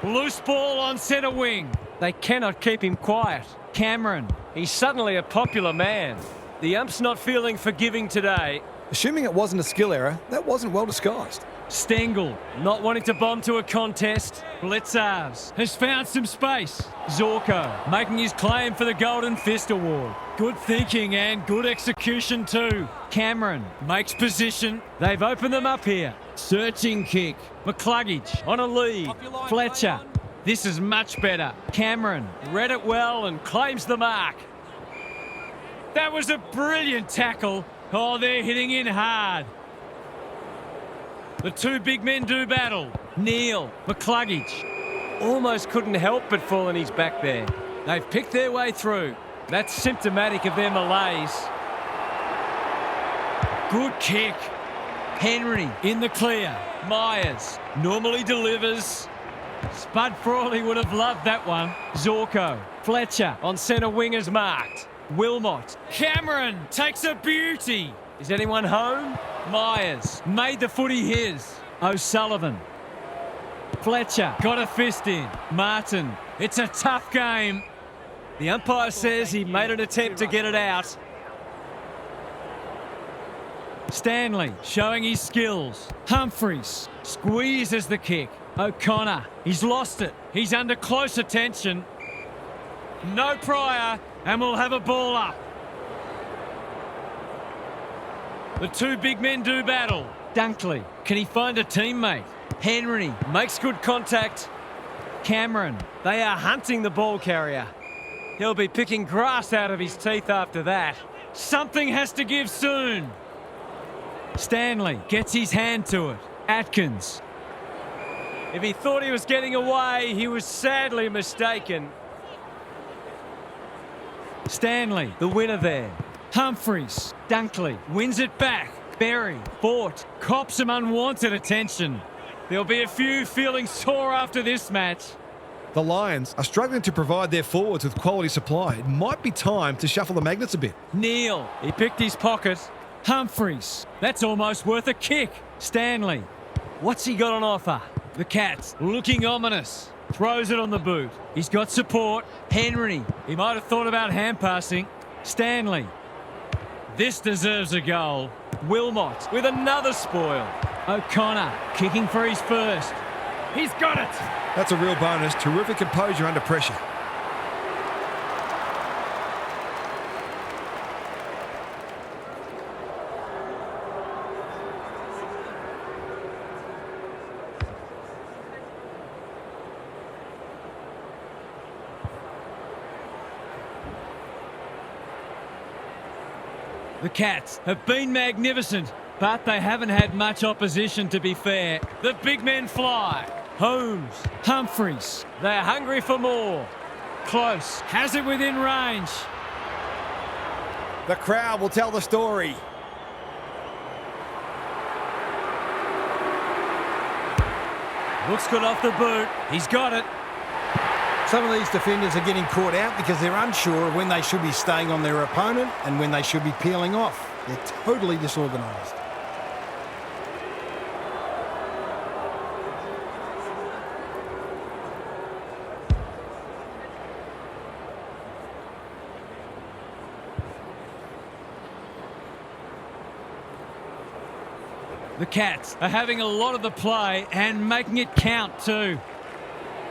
Loose ball on centre wing. They cannot keep him quiet. Cameron, he's suddenly a popular man. The ump's not feeling forgiving today. Assuming it wasn't a skill error, that wasn't well disguised. Stengel, not wanting to bomb to a contest. Blitzars has found some space. Zorko making his claim for the Golden Fist Award. Good thinking and good execution too. Cameron makes position. They've opened them up here. Searching kick. McCluggage on a lead. Fletcher. This is much better. Cameron read it well and claims the mark. That was a brilliant tackle. Oh, they're hitting in hard. The two big men do battle. Neal, McCluggage. Almost couldn't help but fall on his back there. They've picked their way through. That's symptomatic of their malaise. Good kick. Henry in the clear. Myers normally delivers. Spud Frawley would have loved that one. Zorko. Fletcher on centre wing is marked. Wilmot. Cameron takes a beauty. Is anyone home? Myers made the footy his. O'Sullivan. Fletcher got a fist in. Martin. It's a tough game. The umpire says he made an attempt to get it out. Stanley showing his skills. Humphreys squeezes the kick. O'Connor, he's lost it. He's under close attention. No prior, and we'll have a ball up. The two big men do battle. Dunkley, can he find a teammate? Henry makes good contact. Cameron, they are hunting the ball carrier. He'll be picking grass out of his teeth after that. Something has to give soon. Stanley gets his hand to it. Atkins. If he thought he was getting away, he was sadly mistaken. Stanley, the winner there. Humphreys. Dunkley wins it back. Berry fought. Cops some unwanted attention. There'll be a few feeling sore after this match. The Lions are struggling to provide their forwards with quality supply. It might be time to shuffle the magnets a bit. Neal, he picked his pocket. Humphreys, that's almost worth a kick. Stanley, what's he got on offer? The Cats looking ominous. Throws it on the boot. He's got support. Henry, he might have thought about hand passing. Stanley, this deserves a goal. Wilmot with another spoil. O'Connor kicking for his first. He's got it. That's a real bonus. Terrific composure under pressure. The Cats have been magnificent, but they haven't had much opposition, to be fair. The big men fly. Holmes, Humphreys, they're hungry for more. Close, has it within range. The crowd will tell the story. Looks good off the boot. He's got it. Some of these defenders are getting caught out because they're unsure of when they should be staying on their opponent and when they should be peeling off. They're totally disorganised. The Cats are having a lot of the play and making it count too.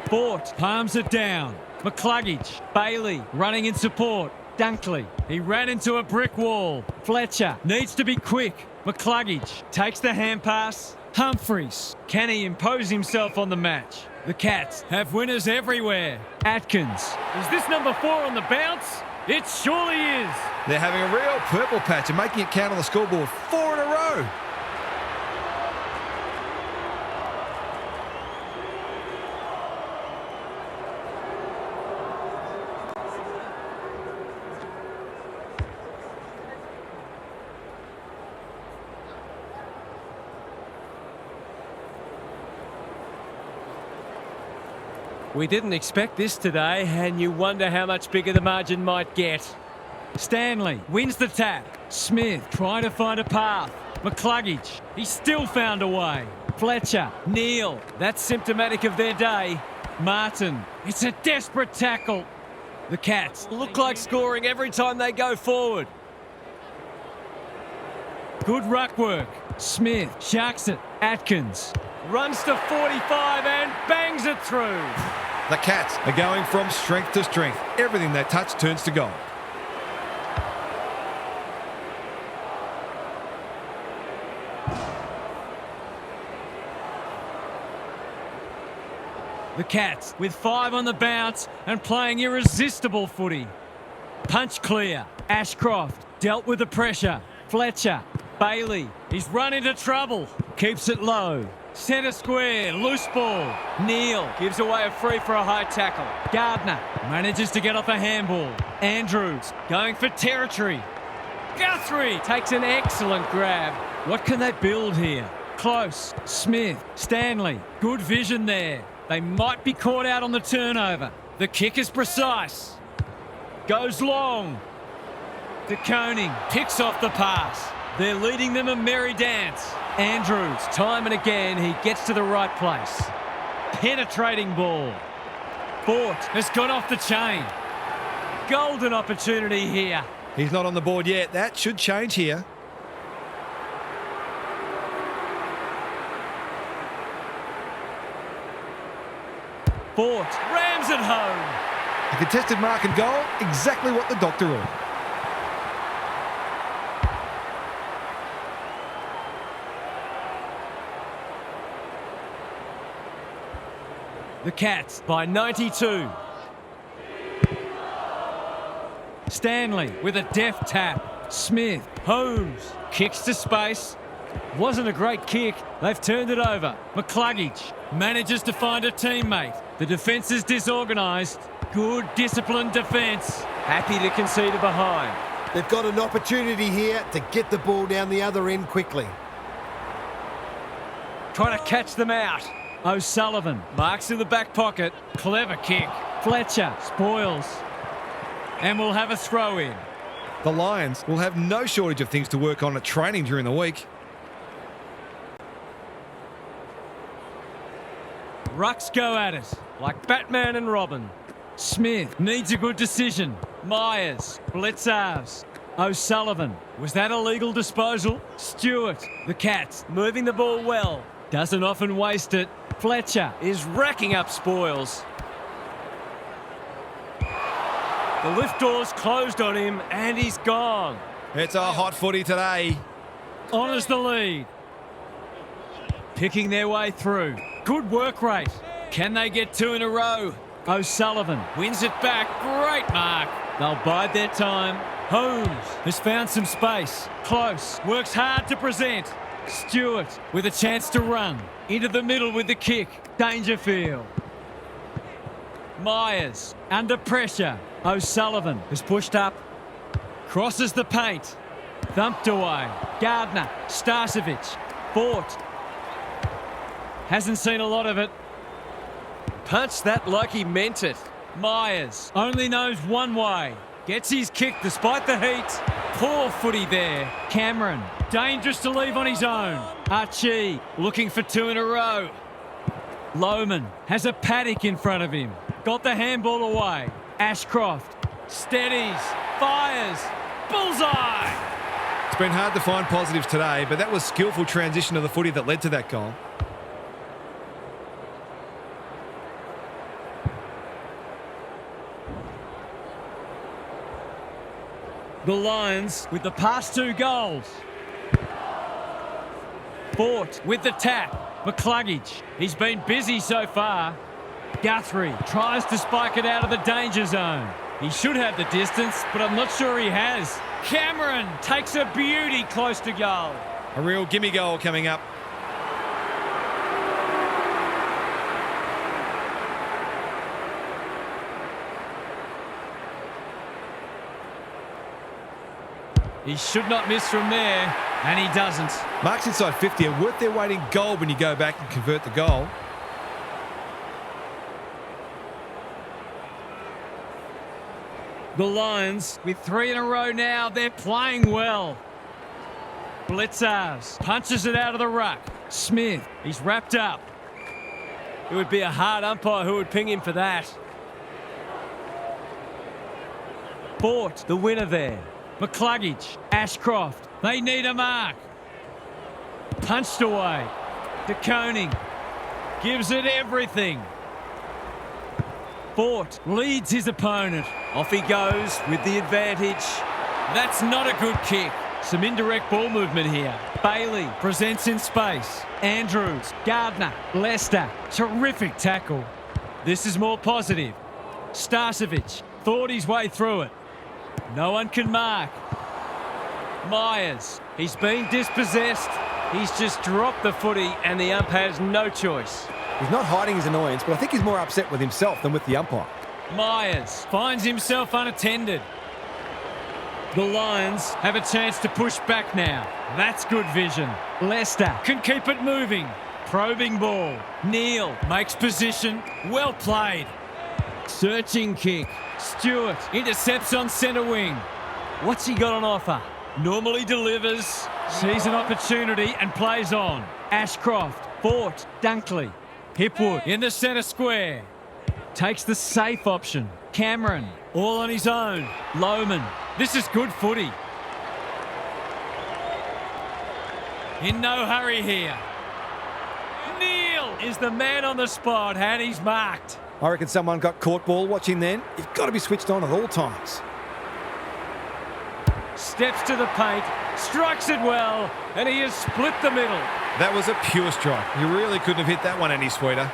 Fort palms it down. McCluggage, Bailey running in support. Dunkley, he ran into a brick wall. Fletcher needs to be quick. McCluggage takes the hand pass. Humphreys, can he impose himself on the match? The Cats have winners everywhere. Atkins, is this number 4 on the bounce? It surely is. They're having a real purple patch and making it count on the scoreboard 4 in a row. We didn't expect this today, and you wonder how much bigger the margin might get. Stanley wins the tap. Smith trying to find a path. McCluggage, he still found a way. Fletcher, Neal. That's symptomatic of their day. Martin. It's a desperate tackle. The Cats look like scoring every time they go forward. Good ruck work. Smith sharks it. Atkins runs to 45 and bangs it through. The Cats are going from strength to strength. Everything they touch turns to gold. The Cats with 5 on the bounce and playing irresistible footy. Punch clear. Ashcroft dealt with the pressure. Fletcher. Bailey. He's run into trouble. Keeps it low. Centre square. Loose ball. Neal gives away a free for a high tackle. Gardner manages to get off a handball. Andrews going for territory. Guthrie takes an excellent grab. What can they build here? Close. Smith. Stanley. Good vision there. They might be caught out on the turnover. The kick is precise. Goes long. De Koning picks off the pass. They're leading them a merry dance. Andrews, time and again, he gets to the right place. Penetrating ball. Fort has got off the chain. Golden opportunity here. He's not on the board yet. That should change here. Fort rams it home. A contested mark and goal, exactly what the doctor ordered. The Cats by 92. Stanley with a deft tap. Smith, Holmes, kicks to space. Wasn't a great kick. They've turned it over. McCluggage manages to find a teammate. The defence is disorganised. Good disciplined defence. Happy to concede a behind. They've got an opportunity here to get the ball down the other end quickly. Trying to catch them out. O'Sullivan marks in the back pocket. Clever kick. Fletcher spoils. And we'll have a throw in. The Lions will have no shortage of things to work on at training during the week. Rucks go at it, like Batman and Robin. Smith needs a good decision. Myers, Blitzarves, O'Sullivan. Was that a legal disposal? Stewart, the Cats, moving the ball well. Doesn't often waste it. Fletcher is racking up spoils. The lift door's closed on him and he's gone. It's a hot footy today. Honours the lead. Picking their way through. Good work rate. Can they get 2 in a row? O'Sullivan wins it back. Great mark. They'll bide their time. Holmes has found some space. Close. Works hard to present. Stewart with a chance to run. Into the middle with the kick. Dangerfield. Myers under pressure. O'Sullivan has pushed up. Crosses the paint. Thumped away. Gardner. Starcevic. Fort. Hasn't seen a lot of it. Punched that like he meant it. Myers only knows one way. Gets his kick despite the heat. Poor footy there. Cameron, dangerous to leave on his own. Archie looking for 2 in a row. Lohman has a paddock in front of him. Got the handball away. Ashcroft steadies, fires, bullseye. It's been hard to find positives today, but that was skillful transition of the footy that led to that goal. The Lions with the past 2 goals. Fort with the tap. McCluggage. He's been busy so far. Guthrie tries to spike it out of the danger zone. He should have the distance, but I'm not sure he has. Cameron takes a beauty close to goal. A real gimme goal coming up. He should not miss from there, and he doesn't. Marks inside 50 are worth their weight in gold when you go back and convert the goal. The Lions with 3 in a row now. They're playing well. Blitzarves punches it out of the ruck. Smith, he's wrapped up. It would be a hard umpire who would ping him for that. Bort, the winner there. McCluggage, Ashcroft, they need a mark. Punched away. De Koning gives it everything. Bort leads his opponent. Off he goes with the advantage. That's not a good kick. Some indirect ball movement here. Bailey presents in space. Andrews, Gardner, Lester. Terrific tackle. This is more positive. Starcevic thought his way through it. No one can mark. Myers, he's been dispossessed. He's just dropped the footy and the ump has no choice. He's not hiding his annoyance, but I think he's more upset with himself than with the umpire. Myers finds himself unattended. The Lions have a chance to push back now. That's good vision. Lester can keep it moving. Probing ball. Neal makes position. Well played. Searching kick. Stewart intercepts on centre wing. What's he got on offer? Normally delivers. Sees an opportunity and plays on. Ashcroft. Bort. Dunkley. Hipwood in the centre square. Takes the safe option. Cameron, all on his own. Lohman, this is good footy. In no hurry here. Neal is the man on the spot and he's marked. I reckon someone got caught ball watching then. You've got to be switched on at all times. Steps to the paint, strikes it well, and he has split the middle. That was a pure strike. You really couldn't have hit that one any sweeter.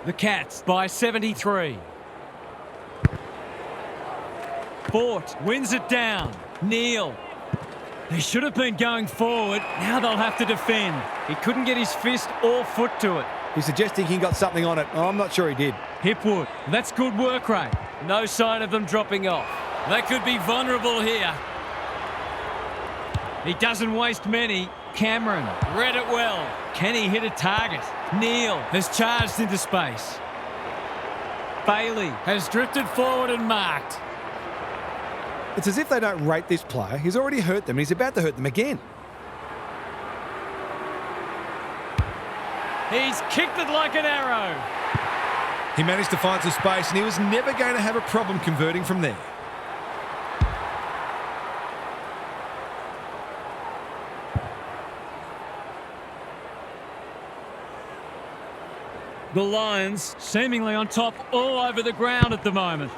The Cats by 73. Bort wins it down. Neal. They should have been going forward. Now they'll have to defend. He couldn't get his fist or foot to it. He's suggesting he got something on it. Oh, I'm not sure he did. Hipwood. That's good work rate. No sign of them dropping off. They could be vulnerable here. He doesn't waste many. Cameron read it well. Can he hit a target? Neal has charged into space. Bailey has drifted forward and marked. It's as if they don't rate this player. He's already hurt them and he's about to hurt them again. He's kicked it like an arrow. He managed to find some space and he was never going to have a problem converting from there. The Lions seemingly on top all over the ground at the moment.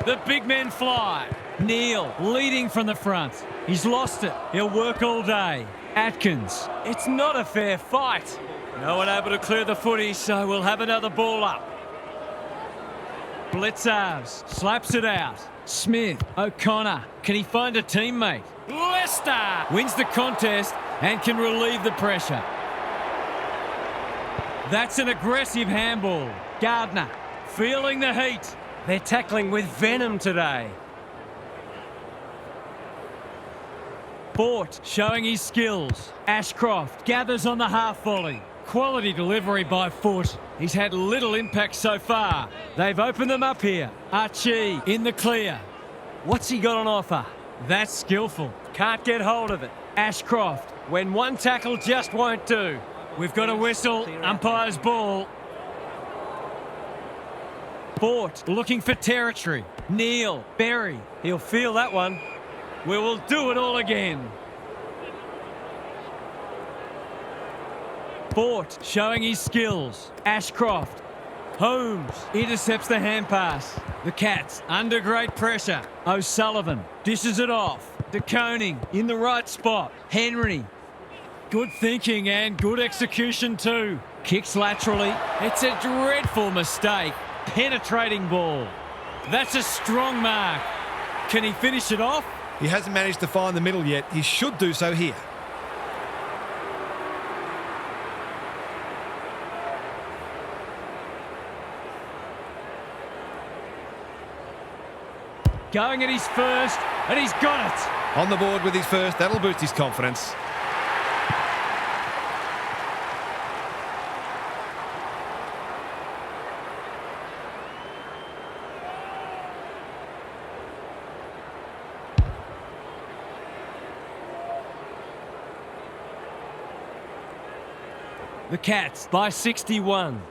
The big men fly. Neal leading from the front. He's lost it. He'll work all day. Atkins. It's not a fair fight. No one able to clear the footy, so we'll have another ball up. Blitzars slaps it out. Smith. O'Connor. Can he find a teammate? Lester wins the contest and can relieve the pressure. That's an aggressive handball. Gardner feeling the heat. They're tackling with venom today. Bort showing his skills. Ashcroft gathers on the half volley. Quality delivery by foot. He's had little impact so far. They've opened them up here. Archie in the clear. What's he got on offer? That's skillful. Can't get hold of it. Ashcroft, when one tackle just won't do. We've got a whistle. Umpire's ball. Bort looking for territory. Neal, Berry. He'll feel that one. We will do it all again. Bort showing his skills. Ashcroft. Holmes intercepts the hand pass. The Cats under great pressure. O'Sullivan dishes it off. De Koning in the right spot. Henry. Good thinking and good execution too. Kicks laterally. It's a dreadful mistake. Penetrating ball. That's a strong mark. Can he finish it off? He hasn't managed to find the middle yet. He should do so here. Going at his first, and he's got it. On the board with his first, that'll boost his confidence. The Cats by 61.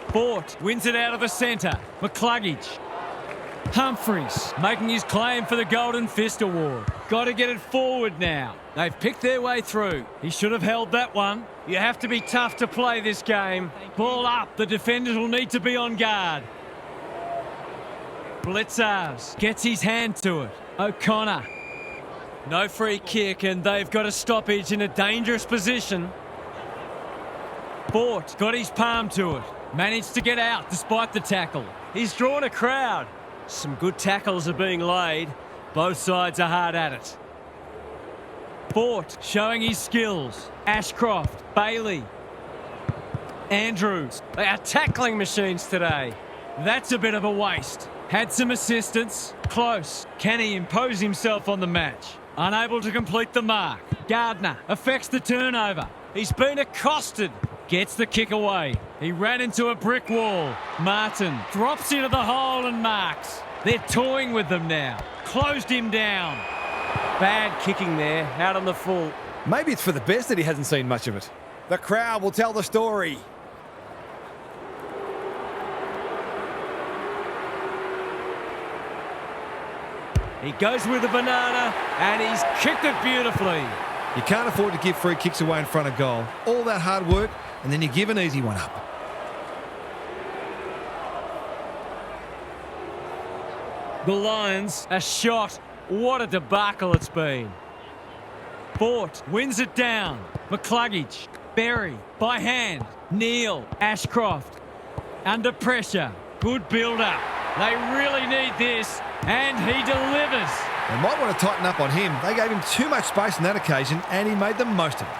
Fort wins it out of the centre. McCluggage. Humphries making his claim for the Golden Fist Award. Got to get it forward now. They've picked their way through. He should have held that one. You have to be tough to play this game. Ball up. The defenders will need to be on guard. Blitzars gets his hand to it. O'Connor. No free kick, and they've got a stoppage in a dangerous position. Fort got his palm to it. Managed to get out despite the tackle. He's drawn a crowd. Some good tackles are being laid. Both sides are hard at it. Fort showing his skills. Ashcroft, Bailey, Andrews. They are tackling machines today. That's a bit of a waste. Had some assistance. Close. Can he impose himself on the match? Unable to complete the mark. Gardner affects the turnover. He's been accosted. Gets the kick away. He ran into a brick wall. Martin drops into the hole and marks. They're toying with them now. Closed him down. Bad kicking there, out on the full. Maybe it's for the best that he hasn't seen much of it. The crowd will tell the story. He goes with a banana, and he's kicked it beautifully. You can't afford to give free kicks away in front of goal. All that hard work, and then you give an easy one up. The Lions, a shot. What a debacle it's been. Fort wins it down. McCluggage, Berry, by hand. Neal, Ashcroft, under pressure. Good build-up. They really need this, and he delivers. They might want to tighten up on him. They gave him too much space on that occasion, and he made the most of it.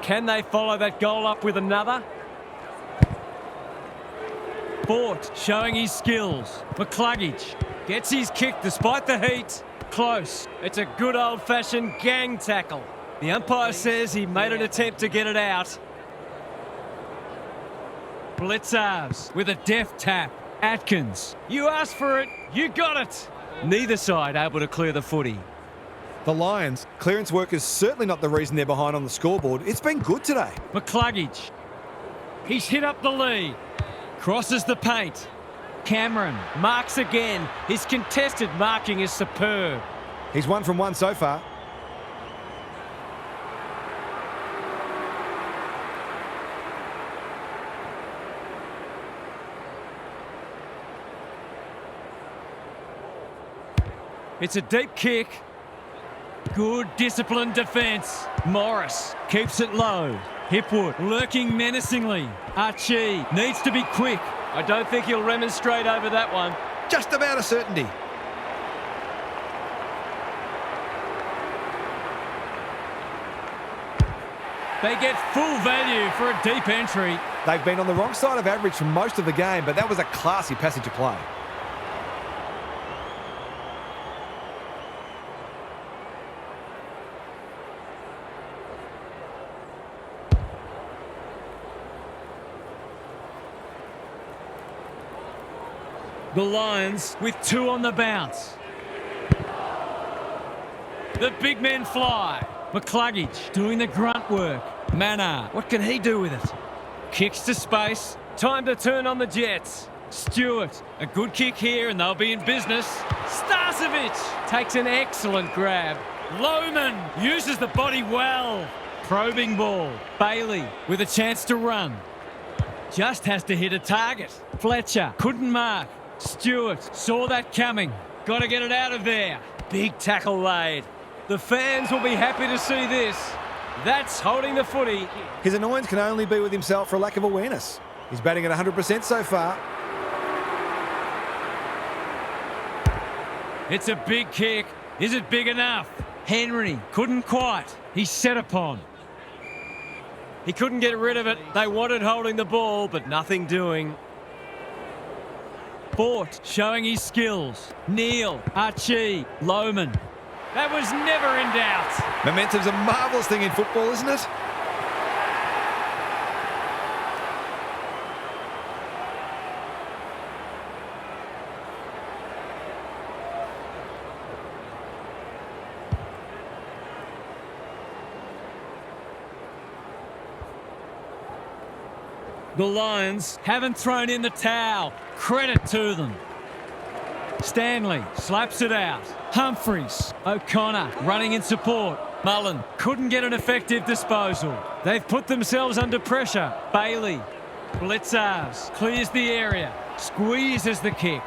Can they follow that goal up with another? Fort showing his skills. McCluggage gets his kick despite the heat. Close. It's a good old-fashioned gang tackle. The umpire says he made an attempt to get it out. Blitzars with a deft tap. Atkins, you asked for it, you got it. Neither side able to clear the footy. The Lions, clearance work is certainly not the reason they're behind on the scoreboard. It's been good today. McCluggage. He's hit up the lead. Crosses the paint. Cameron marks again. His contested marking is superb. He's 1 from 1 so far. It's a deep kick. Good disciplined defence. Morris keeps it low. Hipwood lurking menacingly. Archie needs to be quick. I don't think he'll remonstrate over that one. Just about a certainty. They get full value for a deep entry. They've been on the wrong side of average for most of the game, but that was a classy passage of play. The Lions with 2 on the bounce. The big men fly. McCluggage doing the grunt work. Mannar, what can he do with it? Kicks to space. Time to turn on the Jets. Stewart, a good kick here and they'll be in business. Starcevic takes an excellent grab. Lohman uses the body well. Probing ball. Bailey with a chance to run. Just has to hit a target. Fletcher couldn't mark. Stewart saw that coming. Got to get it out of there. Big tackle laid. The fans will be happy to see this. That's holding the footy. His annoyance can only be with himself for a lack of awareness. He's batting at 100% so far. It's a big kick. Is it big enough? Henry couldn't quite. He's set upon. He couldn't get rid of it. They wanted holding the ball, but nothing doing. Fort showing his skills. Neil, Archie, Lohman. That was never in doubt. Momentum's a marvellous thing in football, isn't it? The Lions haven't thrown in the towel. Credit to them. Stanley slaps it out. Humphreys, O'Connor running in support. Mullen couldn't get an effective disposal. They've put themselves under pressure. Bailey, Blitzars clears the area. Squeezes the kick.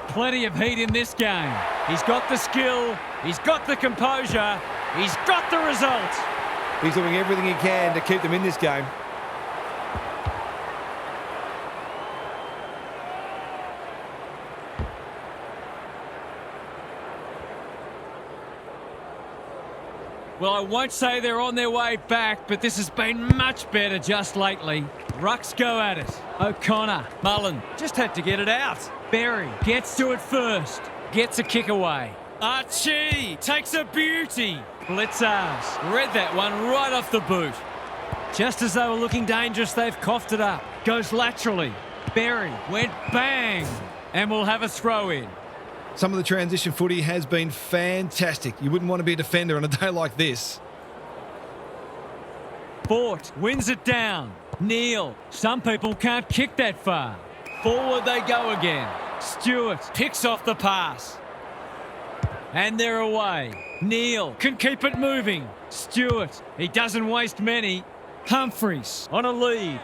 Plenty of heat in this game. He's got the skill. He's got the composure. He's got the result. He's doing everything he can to keep them in this game. Well, I won't say they're on their way back, but this has been much better just lately. Rucks go at it. O'Connor, Mullen, just had to get it out. Berry gets to it first, gets a kick away. Archie takes a beauty. Blitzars read that one right off the boot. Just as they were looking dangerous, they've coughed it up. Goes laterally. Berry went bang, and we'll have a throw in. Some of the transition footy has been fantastic. You wouldn't want to be a defender on a day like this. Fort wins it down. Neil, some people can't kick that far. Forward they go again. Stewart picks off the pass. And they're away. Neil can keep it moving. Stewart, he doesn't waste many. Humphreys on a lead.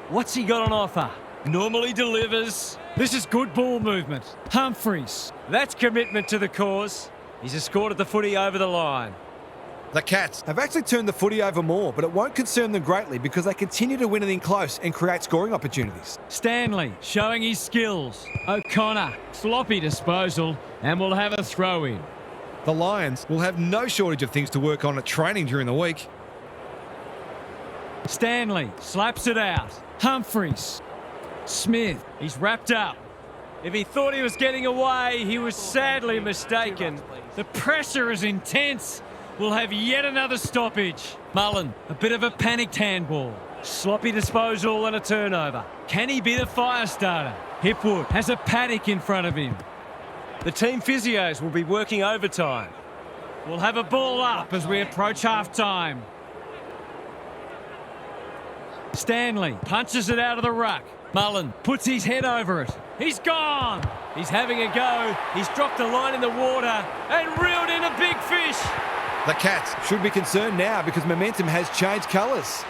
What's he got on offer? Normally delivers. This is good ball movement. Humphreys, that's commitment to the cause. He's escorted the footy over the line. The Cats have actually turned the footy over more, but it won't concern them greatly because they continue to win it in close and create scoring opportunities. Stanley showing his skills. O'Connor, sloppy disposal, and we'll have a throw in. The Lions will have no shortage of things to work on at training during the week. Stanley slaps it out. Humphreys. Smith, he's wrapped up. If he thought he was getting away, he was sadly mistaken. The pressure is intense. We'll have yet another stoppage. Mullen, a bit of a panicked handball. Sloppy disposal and a turnover. Can he be the fire starter? Hipwood has a paddock in front of him. The team physios will be working overtime. We'll have a ball up as we approach half-time. Stanley punches it out of the ruck. Mullen puts his head over it. He's gone. He's having a go. He's dropped a line in the water and reeled in a big fish. The Cats should be concerned now because momentum has changed colours.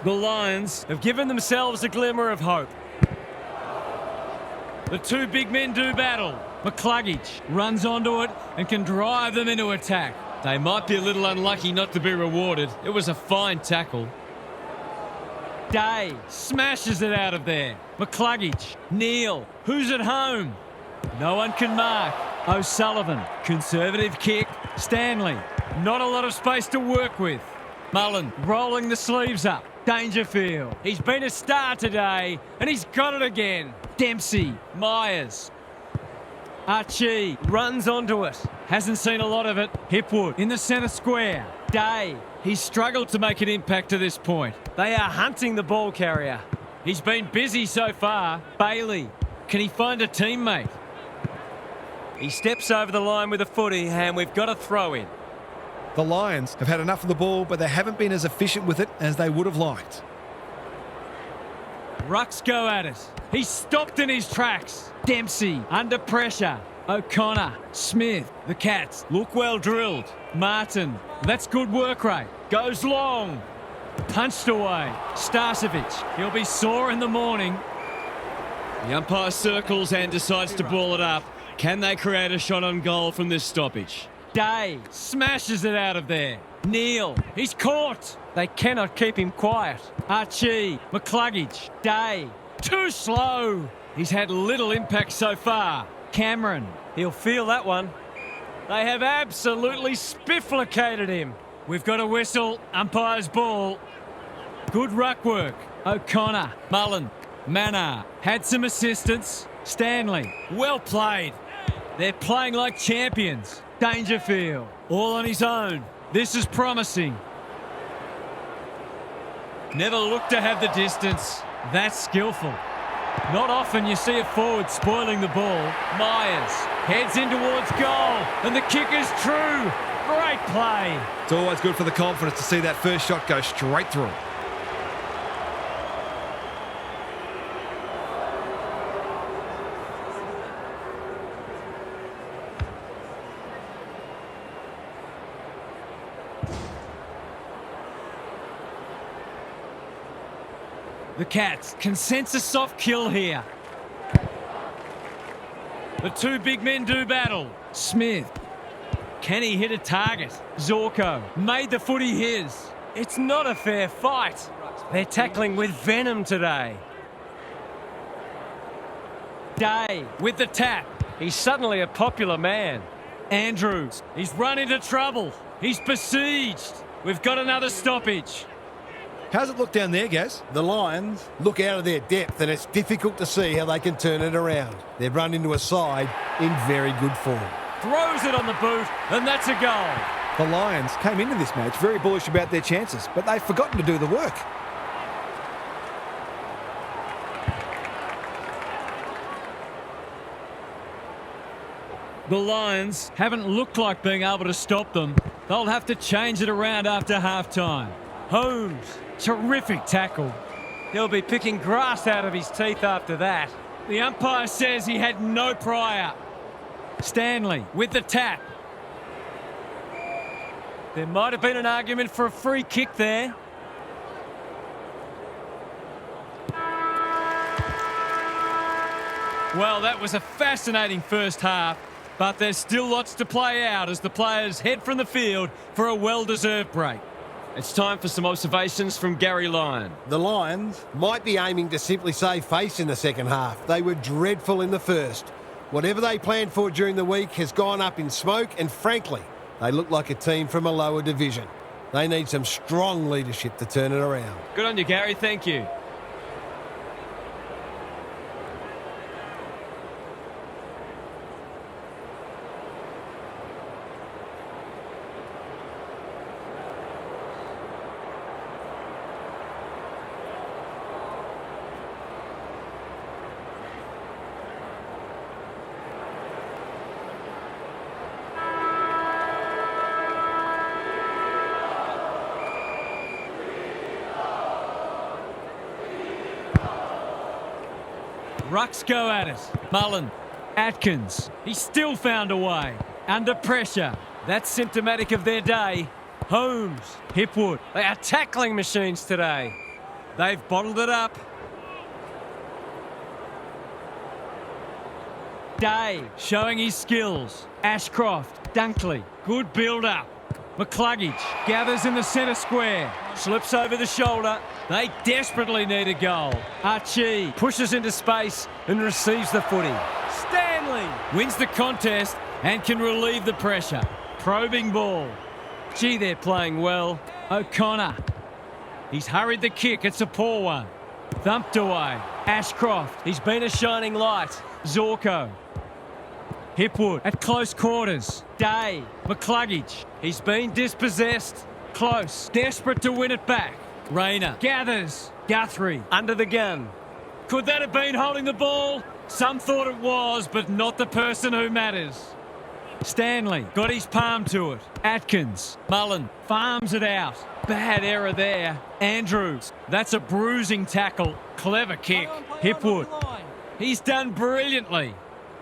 The Lions have given themselves a glimmer of hope. The two big men do battle. McCluggage runs onto it and can drive them into attack. They might be a little unlucky not to be rewarded. It was a fine tackle. Day smashes it out of there. McCluggage, Neil, who's at home? No one can mark. O'Sullivan, conservative kick. Stanley, not a lot of space to work with. Mullen rolling the sleeves up. Dangerfield, he's been a star today, and he's got it again. Dempsey, Myers. Archie runs onto it. Hasn't seen a lot of it. Hipwood in the centre square. Day, he's struggled to make an impact to this point. They are hunting the ball carrier. He's been busy so far. Bailey, can he find a teammate? He steps over the line with a footy, and we've got a throw in. The Lions have had enough of the ball, but they haven't been as efficient with it as they would have liked. Rucks go at it. He's stopped in his tracks. Dempsey under pressure. O'Connor, Smith, the Cats look well drilled. Martin, that's good work rate. Goes long. Punched away. Starcevic. He'll be sore in the morning. The umpire circles and decides to ball it up. Can they create a shot on goal from this stoppage? Day smashes it out of there. Neal, he's caught. They cannot keep him quiet. Archie, McCluggage, Day, too slow. He's had little impact so far. Cameron, he'll feel that one. They have absolutely spifflicated him. We've got a whistle, umpire's ball. Good ruck work. O'Connor, Mullen, Mannar, had some assistance. Stanley, well played. They're playing like champions. Dangerfield, all on his own. This is promising. Never looked to have the distance. That's skillful. Not often you see a forward spoiling the ball. Myers heads in towards goal, and the kick is true. Great play. It's always good for the confidence to see that first shot go straight through. The Cats can sense a soft kill here. The two big men do battle. Smith. Can he hit a target? Zorko made the footy his. It's not a fair fight. They're tackling with venom today. Day with the tap. He's suddenly a popular man. Andrews. He's run into trouble. He's besieged. We've got another stoppage. How's it look down there, Gaz? The Lions look out of their depth and it's difficult to see how they can turn it around. They've run into a side in very good form. Throws it on the boot, and that's a goal. The Lions came into this match very bullish about their chances, but they've forgotten to do the work. The Lions haven't looked like being able to stop them. They'll have to change it around after half-time. Holmes, terrific tackle. He'll be picking grass out of his teeth after that. The umpire says he had no prior. Stanley with the tap. There might have been an argument for a free kick there. Well, that was a fascinating first half, but there's still lots to play out as the players head from the field for a well-deserved break. It's time for some observations from Gary Lyon. The Lions might be aiming to simply save face in the second half. They were dreadful in the first. Whatever they planned for during the week has gone up in smoke, and frankly, they look like a team from a lower division. They need some strong leadership to turn it around. Good on you, Gary. Thank you. Rucks go at it. Mullen. Atkins. He still found a way. Under pressure. That's symptomatic of their day. Holmes. Hipwood. They are tackling machines today. They've bottled it up. Day showing his skills. Ashcroft. Dunkley. Good build-up. McCluggage gathers in the centre square. Slips over the shoulder. They desperately need a goal. Archie pushes into space and receives the footy. Stanley wins the contest and can relieve the pressure. Probing ball. Gee, they're playing well. O'Connor. He's hurried the kick. It's a poor one. Thumped away. Ashcroft. He's been a shining light. Zorko. Hipwood at close quarters. Day. McCluggage. He's been dispossessed. Close. Desperate to win it back. Rayner gathers. Guthrie under the gun. Could that have been holding the ball? Some thought it was, but not the person who matters. Stanley got his palm to it. Atkins. Mullen farms it out. Bad error there. Andrews. That's a bruising tackle. Clever kick. Hipwood. He's done brilliantly.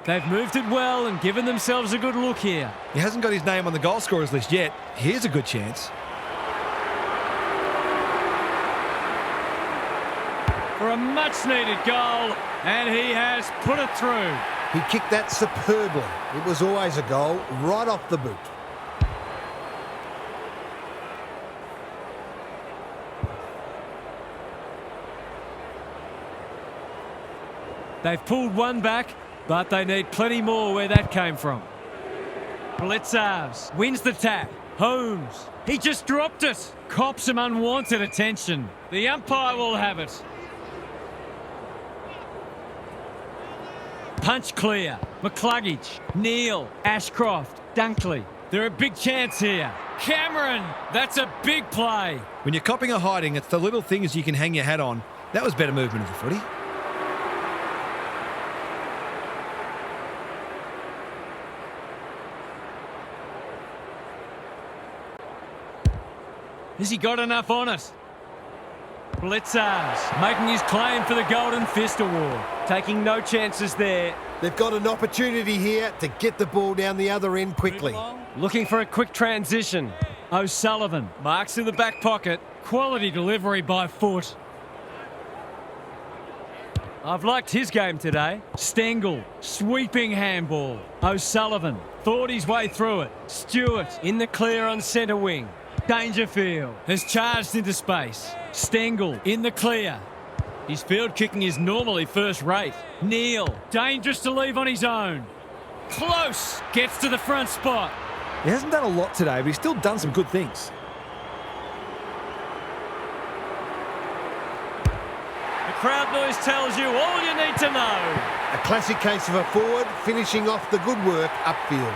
They've moved it well and given themselves a good look here. He hasn't got his name on the goal scorers list yet. Here's a good chance. for a much-needed goal, and he has put it through. He kicked that superbly. It was always a goal, right off the boot. They've pulled one back, but they need plenty more where that came from. Blitzars wins the tap. Holmes, he just dropped it. Cops some unwanted attention. The umpire will have it. Punch clear. McCluggage, Neal, Ashcroft, Dunkley. They're a big chance here. Cameron, that's a big play. When you're copping or hiding, it's the little things you can hang your hat on. That was better movement of the footy. Has he got enough on it? Blitzars making his claim for the Golden Fist Award. Taking no chances there. They've got an opportunity here to get the ball down the other end quickly. Looking for a quick transition. O'Sullivan marks in the back pocket. Quality delivery by foot. I've liked his game today. Stengel, sweeping handball. O'Sullivan thought his way through it. Stewart in the clear on centre wing. Dangerfield has charged into space. Stengel in the clear. His field kicking is normally first rate. Neal, dangerous to leave on his own. Close, gets to the front spot. He hasn't done a lot today, but he's still done some good things. The crowd noise tells you all you need to know. A classic case of a forward finishing off the good work upfield.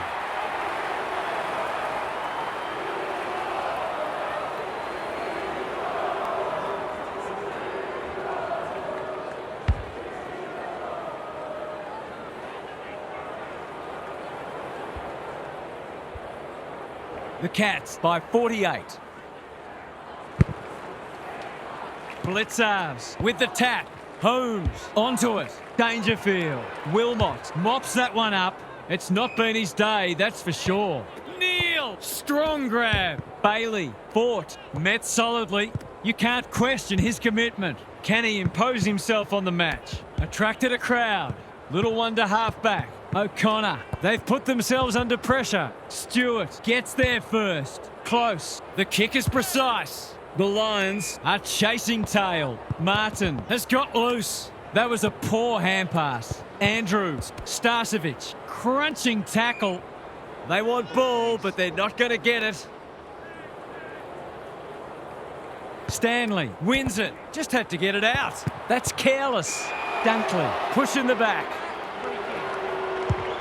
The Cats by 48. Blitzars with the tap. Holmes onto it. Dangerfield. Wilmot mops that one up. It's not been his day, that's for sure. Neal, strong grab. Bailey fought, met solidly. You can't question his commitment. Can he impose himself on the match? Attracted a crowd. Little one to half back. O'Connor. They've put themselves under pressure. Stewart gets there first. Close. The kick is precise. The Lions are chasing tail. Martin has got loose. That was a poor hand pass. Andrews. Starcevic. Crunching tackle. They want ball, but they're not going to get it. Stanley wins it. Just had to get it out. That's careless. Dunkley pushing the back.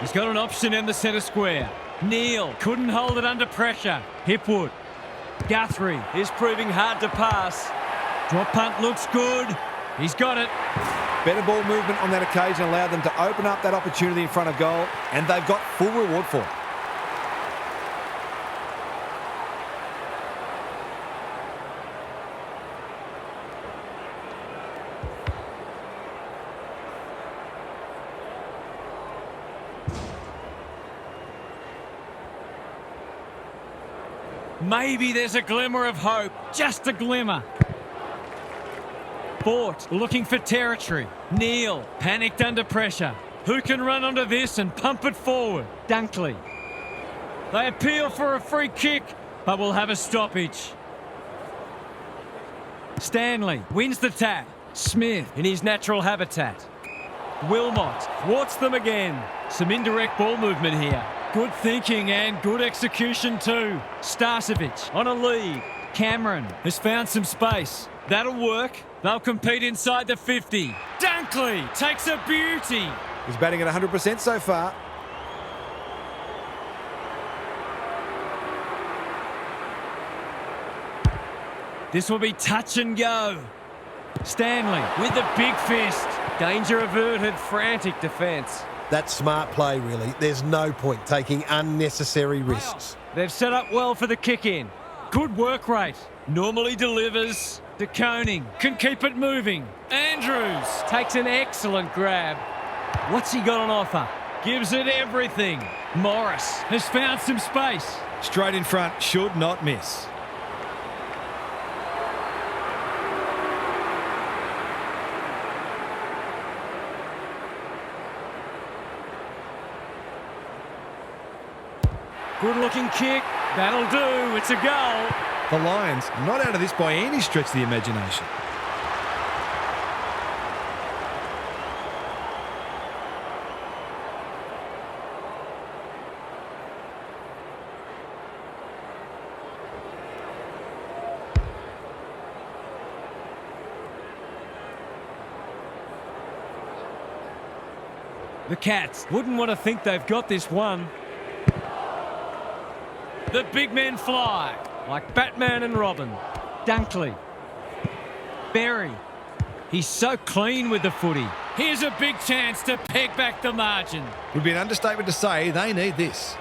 He's got an option in the centre square. Neal couldn't hold it under pressure. Hipwood. Guthrie is proving hard to pass. Drop punt looks good. He's got it. Better ball movement on that occasion allowed them to open up that opportunity in front of goal, and they've got full reward for it. Maybe there's a glimmer of hope. Just a glimmer. Fort looking for territory. Neal panicked under pressure. Who can run onto this and pump it forward? Dunkley. They appeal for a free kick, but will have a stoppage. Stanley wins the tap. Smith in his natural habitat. Wilmot thwarts them again. Some indirect ball movement here. Good thinking and good execution too. Starcevic on a lead. Cameron has found some space. That'll work. They'll compete inside the 50. Dunkley takes a beauty. He's batting at 100% so far. This will be touch and go. Stanley with the big fist. Danger averted, frantic defence. That's smart play, really. There's no point taking unnecessary risks. They've set up well for the kick-in. Good work rate. Normally delivers. De Koning can keep it moving. Andrews takes an excellent grab. What's he got on offer? Gives it everything. Morris has found some space. Straight in front, should not miss. Good-looking kick. That'll do. It's a goal. The Lions not out of this by any stretch of the imagination. The Cats wouldn't want to think they've got this one. The big men fly like Batman and Robin. Dunkley. Berry. He's so clean with the footy. Here's a big chance to peg back the margin. Would be an understatement to say they need this.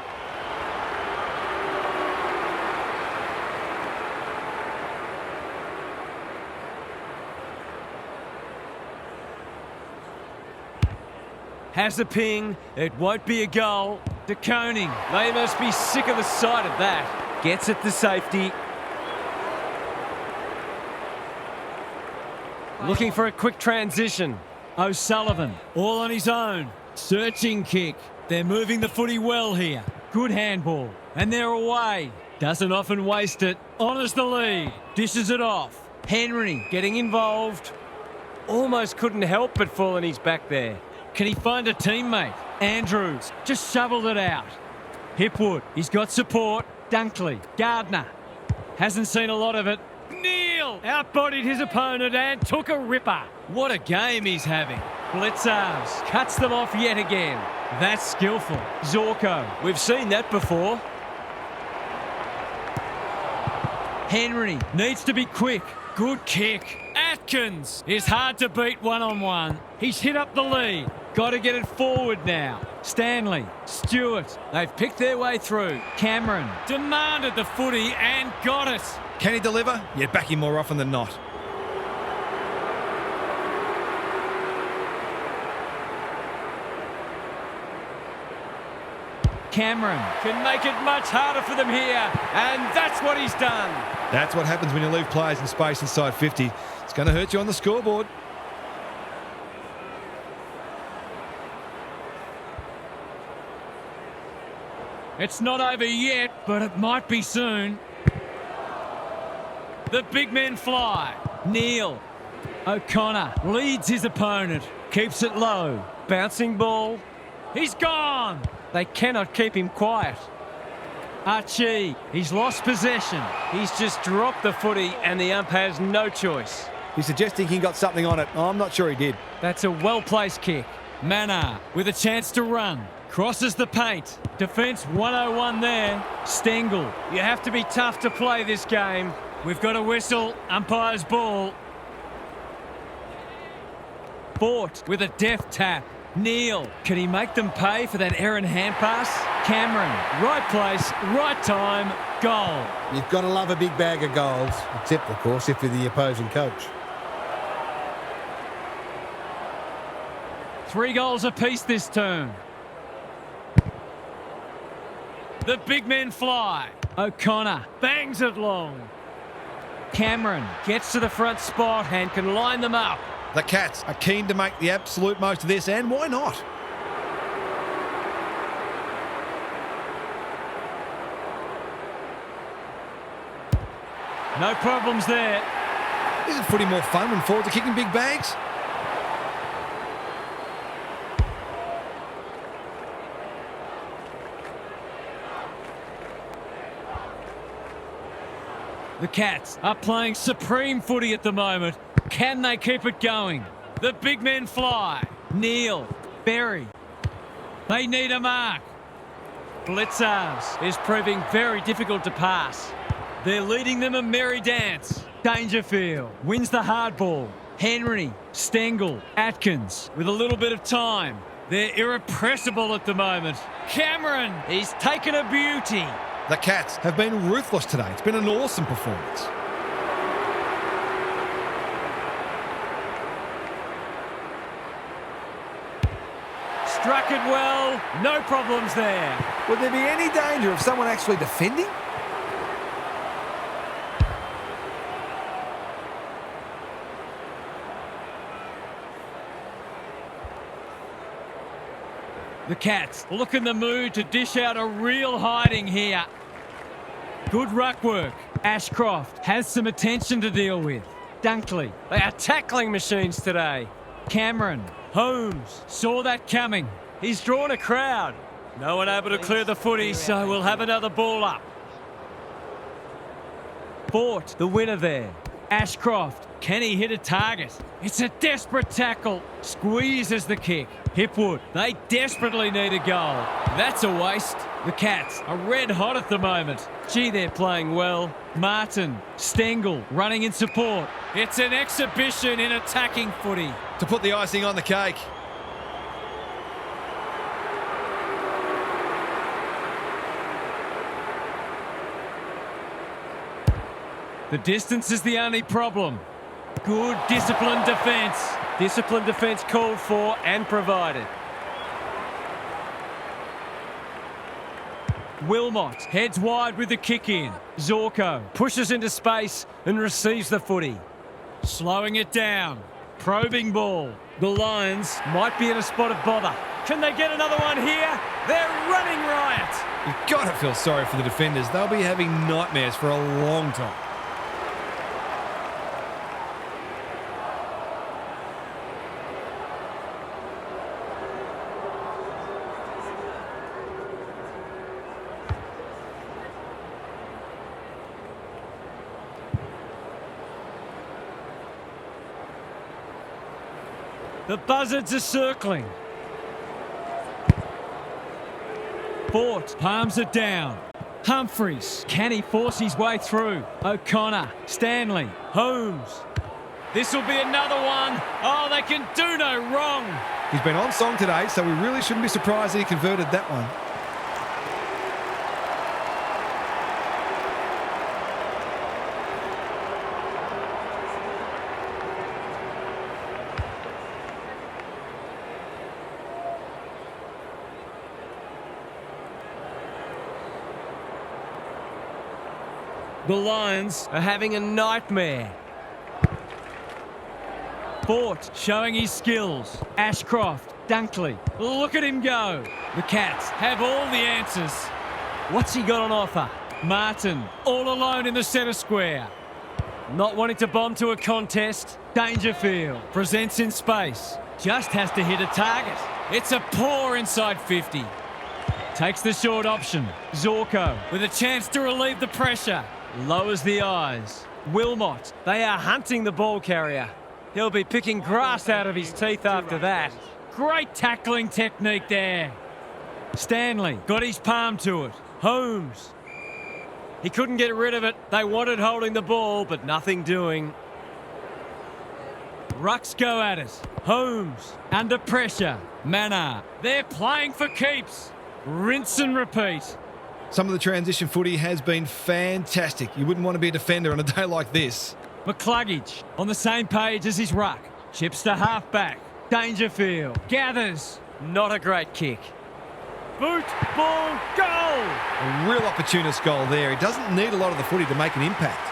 Has a ping. It won't be a goal. De Koning. They must be sick of the sight of that. Gets it to safety. Looking for a quick transition. O'Sullivan. All on his own. Searching kick. They're moving the footy well here. Good handball. And they're away. Doesn't often waste it. Honours the lead. Dishes it off. Henry getting involved. Almost couldn't help but fall on his back there. Can he find a teammate? Andrews just shoveled it out. Hipwood, he's got support. Dunkley, Gardner, hasn't seen a lot of it. Neil outbodied his opponent and took a ripper. What a game he's having. Blitzars cuts them off yet again. That's skillful. Zorko, we've seen that before. Henry needs to be quick. Good kick. Atkins is hard to beat one-on-one. He's hit up the lead. Got to get it forward now. Stanley, Stewart, they've picked their way through. Cameron demanded the footy and got it. Can he deliver? Yeah, back him more often than not. Cameron can make it much harder for them here, and that's what he's done. That's what happens when you leave players in space inside 50. It's going to hurt you on the scoreboard. It's not over yet, but it might be soon. The big men fly. Neil. O'Connor leads his opponent. Keeps it low. Bouncing ball. He's gone. They cannot keep him quiet. Archie, he's lost possession. He's just dropped the footy and the ump has no choice. He's suggesting he got something on it. Oh, I'm not sure he did. That's a well-placed kick. Manar with a chance to run. Crosses the paint. Defence 101 there. Stengel, you have to be tough to play this game. We've got a whistle. Umpire's ball. Fort with a deft tap. Neil, can he make them pay for that errant hand pass? Cameron, right place, right time, goal. You've got to love a big bag of goals, except, of course, if you're the opposing coach. 3 goals apiece this turn. The big men fly. O'Connor bangs it long. Cameron gets to the front spot and can line them up. The Cats are keen to make the absolute most of this, and why not? No problems there. Isn't footy more fun when forwards are kicking big bags? The Cats are playing supreme footy at the moment. Can they keep it going? The big men fly. Neil, Berry. They need a mark. Blitzars is proving very difficult to pass. They're leading them a merry dance. Dangerfield wins the hard ball. Henry, Stengel, Atkins with a little bit of time. They're irrepressible at the moment. Cameron, he's taken a beauty. The Cats have been ruthless today. It's been an awesome performance. Struck it well. No problems there. Would there be any danger of someone actually defending? The Cats look in the mood to dish out a real hiding here. Good ruck work. Ashcroft has some attention to deal with. Dunkley, they are tackling machines today. Cameron, Holmes, saw that coming. He's drawn a crowd. No one able to clear the footy, so we'll have another ball up. Fort, the winner there. Ashcroft, can he hit a target? It's a desperate tackle. Squeezes the kick. Hipwood, they desperately need a goal. That's a waste. The Cats are red hot at the moment. Gee, they're playing well. Martin, Stengel running in support. It's an exhibition in attacking footy. To put the icing on the cake. The distance is the only problem. Good disciplined defence. Disciplined defence called for and provided. Wilmot heads wide with the kick in. Zorko pushes into space and receives the footy. Slowing it down. Probing ball. The Lions might be in a spot of bother. Can they get another one here? They're running riot. You've got to feel sorry for the defenders. They'll be having nightmares for a long time. The buzzards are circling. Fort palms it down. Humphreys, can he force his way through? O'Connor, Stanley, Holmes. This will be another one. Oh, they can do no wrong. He's been on song today, so we really shouldn't be surprised that he converted that one. The Lions are having a nightmare. Fort showing his skills. Ashcroft, Dunkley, look at him go. The Cats have all the answers. What's he got on offer? Martin, all alone in the centre square. Not wanting to bomb to a contest. Dangerfield presents in space. Just has to hit a target. It's a poor inside 50. Takes the short option. Zorko with a chance to relieve the pressure. Lowers the eyes. Wilmot, they are hunting the ball carrier. He'll be picking grass out of his teeth after that. Great tackling technique there. Stanley got his palm to it. Holmes. He couldn't get rid of it. They wanted holding the ball, but nothing doing. Rucks go at it. Holmes under pressure. Manor. They're playing for keeps. Rinse and repeat. Some of the transition footy has been fantastic. You wouldn't want to be a defender on a day like this. McCluggage on the same page as his ruck. Chips to half-back. Dangerfield gathers. Not a great kick. Boot, ball, goal! A real opportunist goal there. He doesn't need a lot of the footy to make an impact.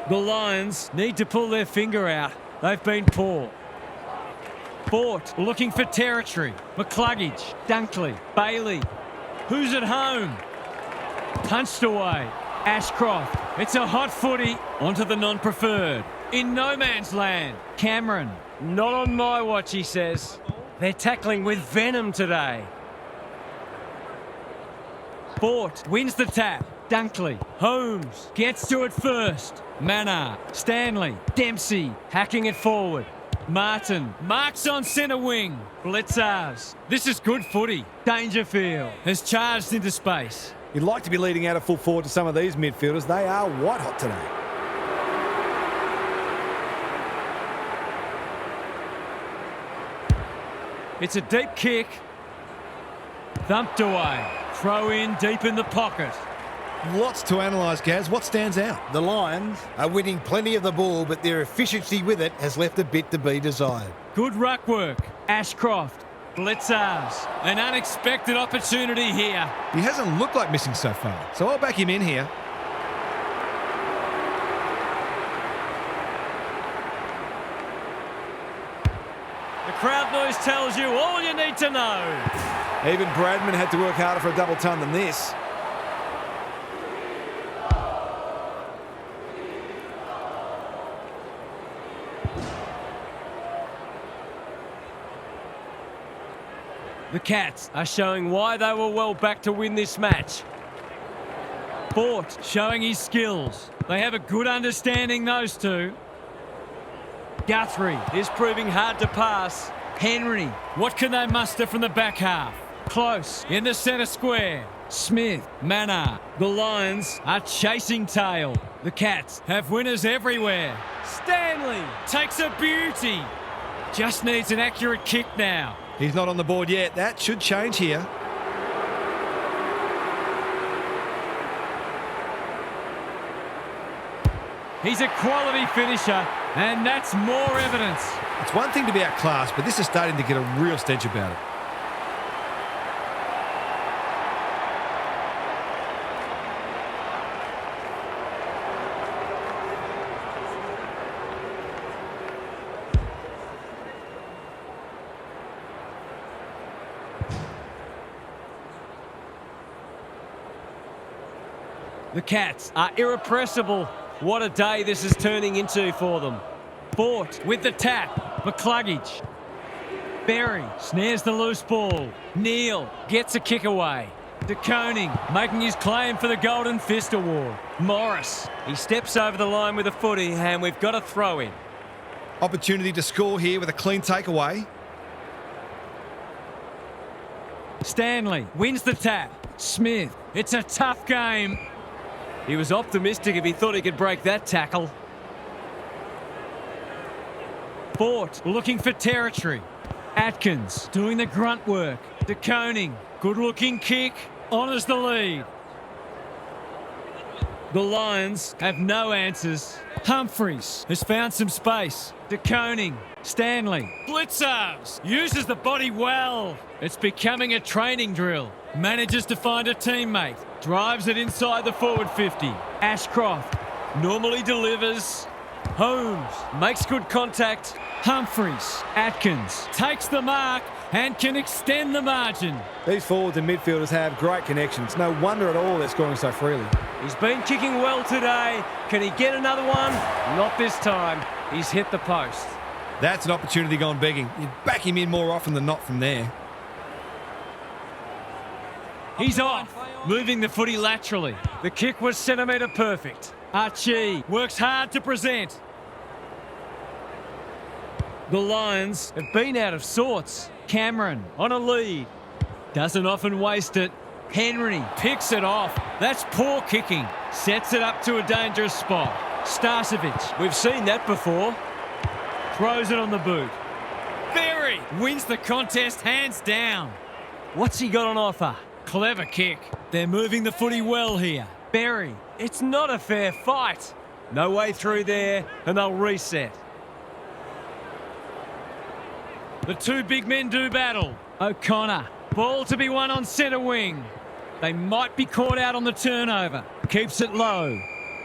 The Lions need to pull their finger out. They've been poor. Fort looking for territory. McCluggage, Dunkley, Bailey. Who's at home? Punched away. Ashcroft. It's a hot footy onto the non-preferred. In no man's land. Cameron. Not on my watch, he says. They're tackling with venom today. Fort wins the tap. Dunkley, Holmes gets to it first. Manor, Stanley, Dempsey hacking it forward. Martin marks on centre wing. Blitzers. This is good footy. Dangerfield has charged into space. You'd like to be leading out a full forward to some of these midfielders. They are white hot today. It's a deep kick. Thumped away. Throw in deep in the pocket. Lots to analyse, Gaz. What stands out? The Lions are winning plenty of the ball, but their efficiency with it has left a bit to be desired. Good ruck work. Ashcroft. Blitzers. An unexpected opportunity here. He hasn't looked like missing so far, so I'll back him in here. The crowd noise tells you all you need to know. Even Bradman had to work harder for a double ton than this. The Cats are showing why they were well back to win this match. Fort showing his skills. They have a good understanding, those two. Guthrie is proving hard to pass. Henry, what can they muster from the back half? Close in the centre square. Smith, Manor. The Lions are chasing tail. The Cats have winners everywhere. Stanley takes a beauty. Just needs an accurate kick now. He's not on the board yet. That should change here. He's a quality finisher, and that's more evidence. It's one thing to be outclassed, but this is starting to get a real stench about it. The Cats are irrepressible. What a day this is turning into for them. Fort with the tap. McCluggage. Berry snares the loose ball. Neal gets a kick away. De Koning making his claim for the Golden Fist Award. Morris, he steps over the line with a footy and we've got a throw in. Opportunity to score here with a clean takeaway. Stanley wins the tap. Smith, it's a tough game. He was optimistic if he thought he could break that tackle. Fort looking for territory. Atkins doing the grunt work. De Koning, good looking kick, honours the lead. The Lions have no answers. Humphreys has found some space. De Koning, Stanley, Blitzers, uses the body well. It's becoming a training drill. Manages to find a teammate. Drives it inside the forward 50. Ashcroft normally delivers. Holmes makes good contact. Humphreys, Atkins takes the mark and can extend the margin. These forwards and midfielders have great connections. No wonder at all they're scoring so freely. He's been kicking well today. Can he get another one? Not this time. He's hit the post. That's an opportunity gone begging. You'd back him in more often than not from there. He's off, moving the footy laterally. The kick was centimetre perfect. Archie works hard to present. The Lions have been out of sorts. Cameron on a lead. Doesn't often waste it. Henry picks it off. That's poor kicking. Sets it up to a dangerous spot. Starcevic, we've seen that before. Throws it on the boot. Berry wins the contest hands down. What's he got on offer? Clever kick. They're moving the footy well here. Berry, it's not a fair fight. No way through there, and they'll reset. The two big men do battle. O'Connor, ball to be won on centre wing. They might be caught out on the turnover. Keeps it low.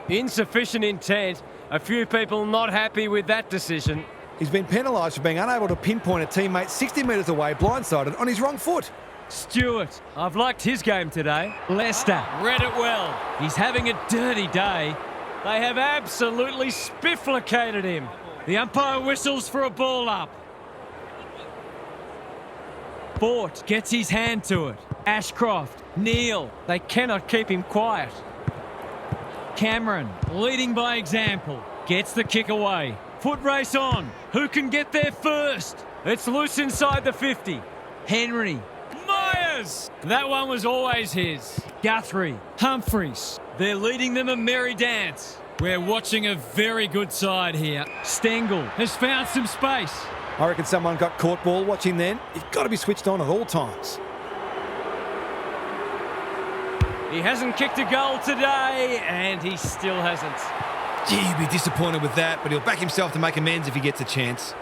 Insufficient intent. A few people not happy with that decision. He's been penalised for being unable to pinpoint a teammate 60 metres away, blindsided, on his wrong foot. Stewart, I've liked his game today. Lester, read it well. He's having a dirty day. They have absolutely spifflicated him. The umpire whistles for a ball up. Fort gets his hand to it. Ashcroft, Neal, they cannot keep him quiet. Cameron, leading by example, gets the kick away. Foot race on. Who can get there first? It's loose inside the 50. Henry. Myers! That one was always his. Guthrie. Humphreys. They're leading them a merry dance. We're watching a very good side here. Stengel has found some space. I reckon someone got caught ball watching then. You've got to be switched on at all times. He hasn't kicked a goal today, and he still hasn't. Gee, he'll be disappointed with that, but he'll back himself to make amends if he gets a chance.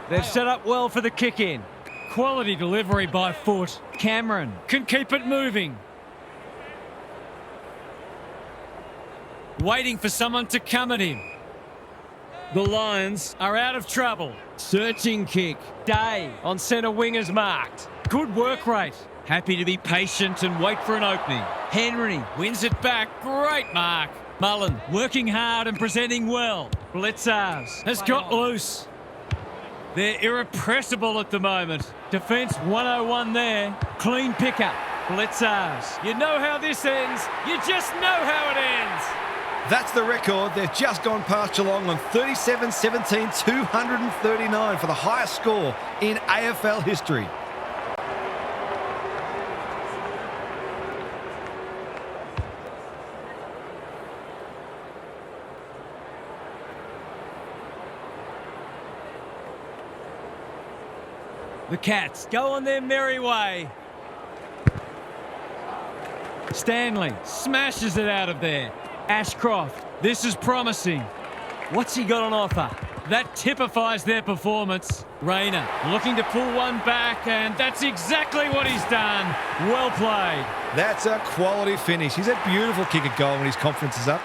They've set up well for the kick-in. Quality delivery by foot. Cameron can keep it moving. Waiting for someone to come at him. The Lions are out of trouble. Searching kick. Day on centre wing is marked. Good work rate. Happy to be patient and wait for an opening. Henry wins it back. Great mark. Mullen working hard and presenting well. Blitzars has got loose. They're irrepressible at the moment. Defence 101 there. Clean pickup. Blitzars. You know how this ends. You just know how it ends. That's the record. They've just gone past Geelong on 37-17, 239 for the highest score in AFL history. The Cats go on their merry way. Stanley smashes it out of there. Ashcroft, this is promising. What's he got on offer? That typifies their performance. Rayner looking to pull one back, and that's exactly what he's done. Well played. That's a quality finish. He's a beautiful kick at goal when his confidence is up.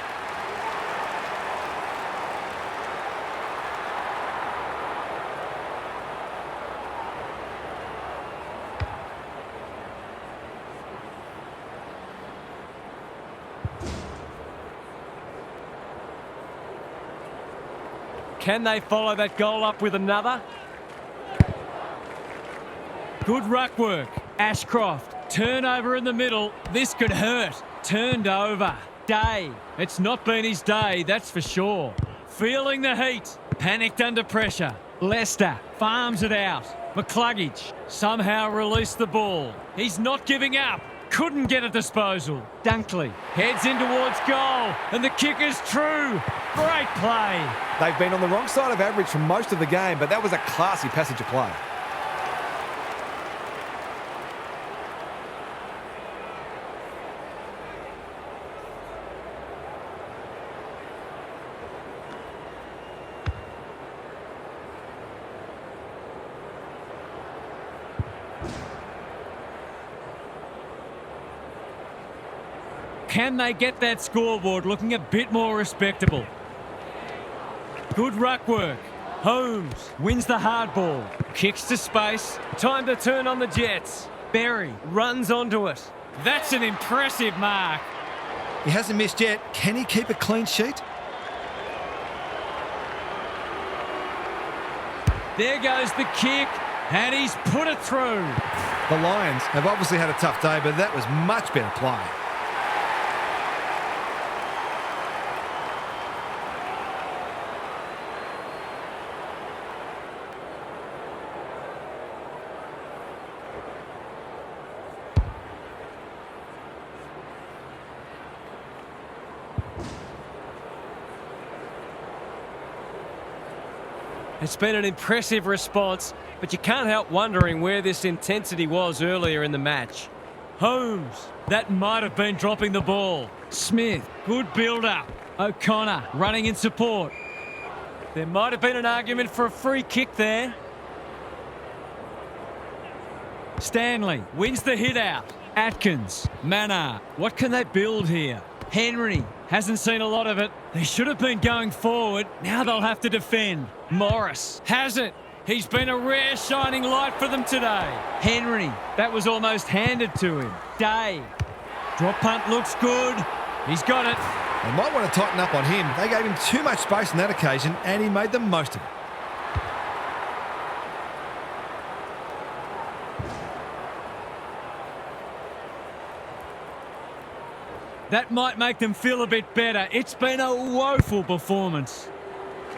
Can they follow that goal up with another? Good ruck work. Ashcroft, turnover in the middle. This could hurt. Turned over. Day. It's not been his day, that's for sure. Feeling the heat. Panicked under pressure. Lester farms it out. McCluggage somehow released the ball. He's not giving up. Couldn't get a disposal. Dunkley heads in towards goal, and the kick is true. Great play. They've been on the wrong side of average for most of the game, but that was a classy passage of play. Can they get that scoreboard looking a bit more respectable? Good ruck work. Holmes wins the hard ball. Kicks to space. Time to turn on the Jets. Berry runs onto it. That's an impressive mark. He hasn't missed yet. Can he keep a clean sheet? There goes the kick, and he's put it through. The Lions have obviously had a tough day, but that was much better play. It's been an impressive response, but you can't help wondering where this intensity was earlier in the match. Holmes, that might have been dropping the ball. Smith, good build-up. O'Connor running in support. There might have been an argument for a free kick there. Stanley wins the hit out. Atkins, Mannar, what can they build here? Henry hasn't seen a lot of it. They should have been going forward. Now they'll have to defend. Morris has it. He's been a rare shining light for them today. Henry, that was almost handed to him. Day. Drop punt looks good. He's got it. They might want to tighten up on him. They gave him too much space on that occasion, and he made the most of it. That might make them feel a bit better. It's been a woeful performance.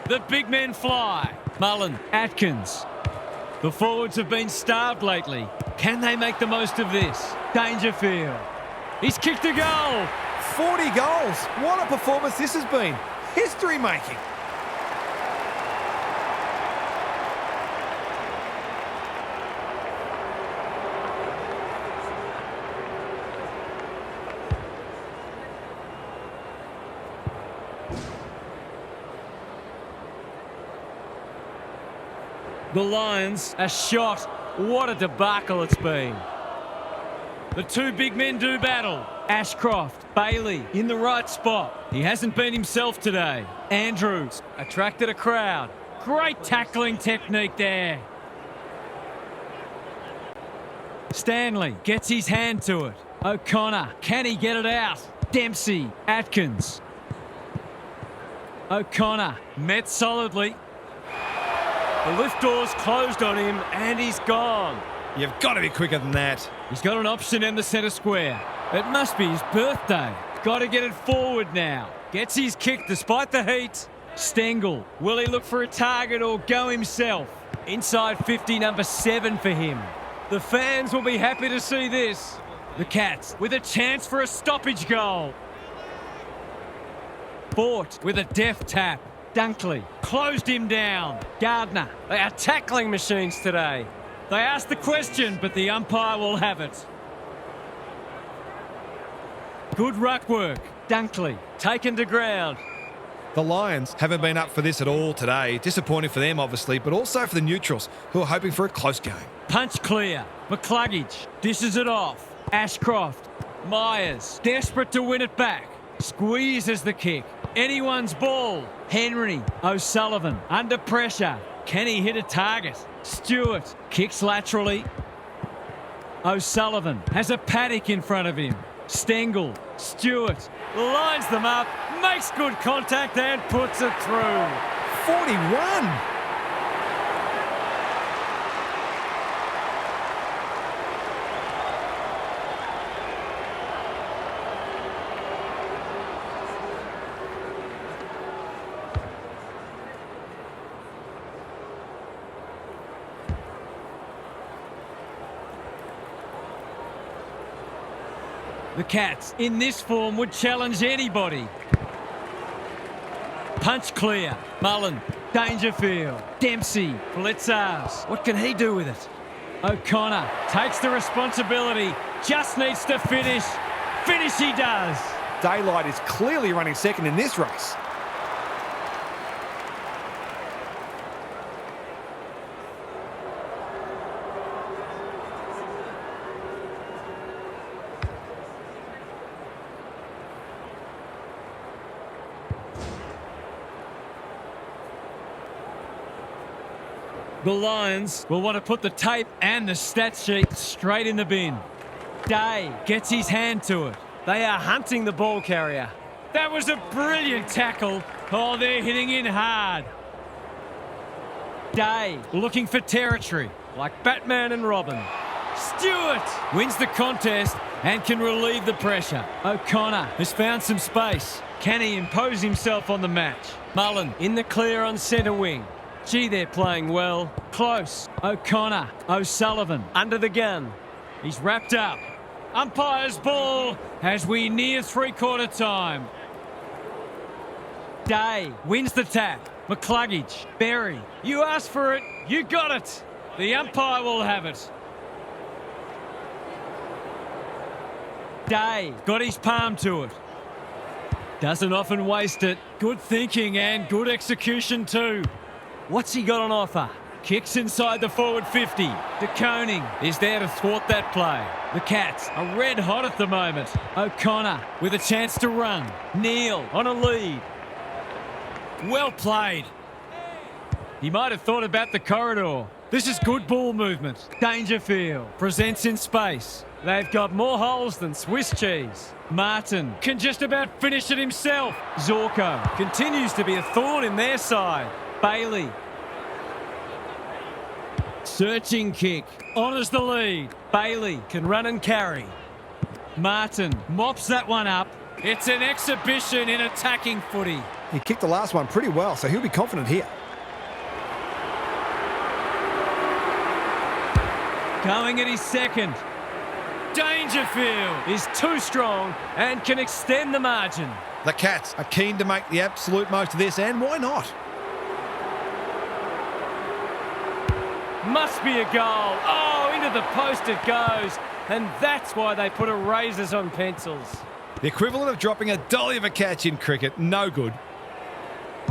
The big men fly. Mullen, Atkins. The forwards have been starved lately. Can they make the most of this? Dangerfield. He's kicked a goal. 40 goals. What a performance this has been. History-making. The Lions are shot. What a debacle it's been. The two big men do battle. Ashcroft, Bailey in the right spot. He hasn't been himself today. Andrews attracted a crowd. Great tackling technique there. Stanley gets his hand to it. O'Connor, can he get it out? Dempsey, Atkins. O'Connor met solidly. The lift door's closed on him and he's gone. You've got to be quicker than that. He's got an option in the centre square. It must be his birthday. Got to get it forward now. Gets his kick despite the heat. Stengel, will he look for a target or go himself? Inside 50, number 7 for him. The fans will be happy to see this. The Cats with a chance for a stoppage goal. Fort with a deft tap. Dunkley closed him down. Gardner, they are tackling machines today. They asked the question, but the umpire will have it. Good ruck work. Dunkley taken to ground. The Lions haven't been up for this at all today. Disappointing for them, obviously, but also for the neutrals, who are hoping for a close game. Punch clear. McCluggage dishes it off. Ashcroft. Myers desperate to win it back. Squeezes the kick. Anyone's ball. Henry. O'Sullivan under pressure. Can he hit a target? Stewart kicks laterally. O'Sullivan has a paddock in front of him. Stengel. Stewart lines them up, makes good contact and puts it through. 41! The Cats, in this form, would challenge anybody. Punch clear. Mullen. Dangerfield. Dempsey. Blitzars. What can he do with it? O'Connor takes the responsibility. Just needs to finish. Finish he does. Daylight is clearly running second in this race. The Lions will want to put the tape and the stat sheet straight in the bin. Day gets his hand to it. They are hunting the ball carrier. That was a brilliant tackle. Oh, they're hitting in hard. Day looking for territory, like Batman and Robin. Stewart wins the contest and can relieve the pressure. O'Connor has found some space. Can he impose himself on the match? Mullen in the clear on centre wing. Gee, they're playing well. Close. O'Connor. O'Sullivan under the gun. He's wrapped up. Umpire's ball as we near three-quarter time. Day wins the tap. McCluggage. Berry. You asked for it. You got it. The umpire will have it. Day got his palm to it. Doesn't often waste it. Good thinking and good execution too. What's he got on offer? Kicks inside the forward 50. De Koning is there to thwart that play. The Cats are red hot at the moment. O'Connor with a chance to run. Neal on a lead. Well played. He might have thought about the corridor. This is good ball movement. Dangerfield presents in space. They've got more holes than Swiss cheese. Martin can just about finish it himself. Zorko continues to be a thorn in their side. Bailey. Searching kick. Honours the lead. Bailey can run and carry. Martin mops that one up. It's an exhibition in attacking footy. He kicked the last one pretty well, so he'll be confident here. Going at his second. Dangerfield is too strong and can extend the margin. The Cats are keen to make the absolute most of this, and why not? Must be a goal. Oh, into the post it goes. And that's why they put erasers on pencils. The equivalent of dropping a dolly of a catch in cricket. No good.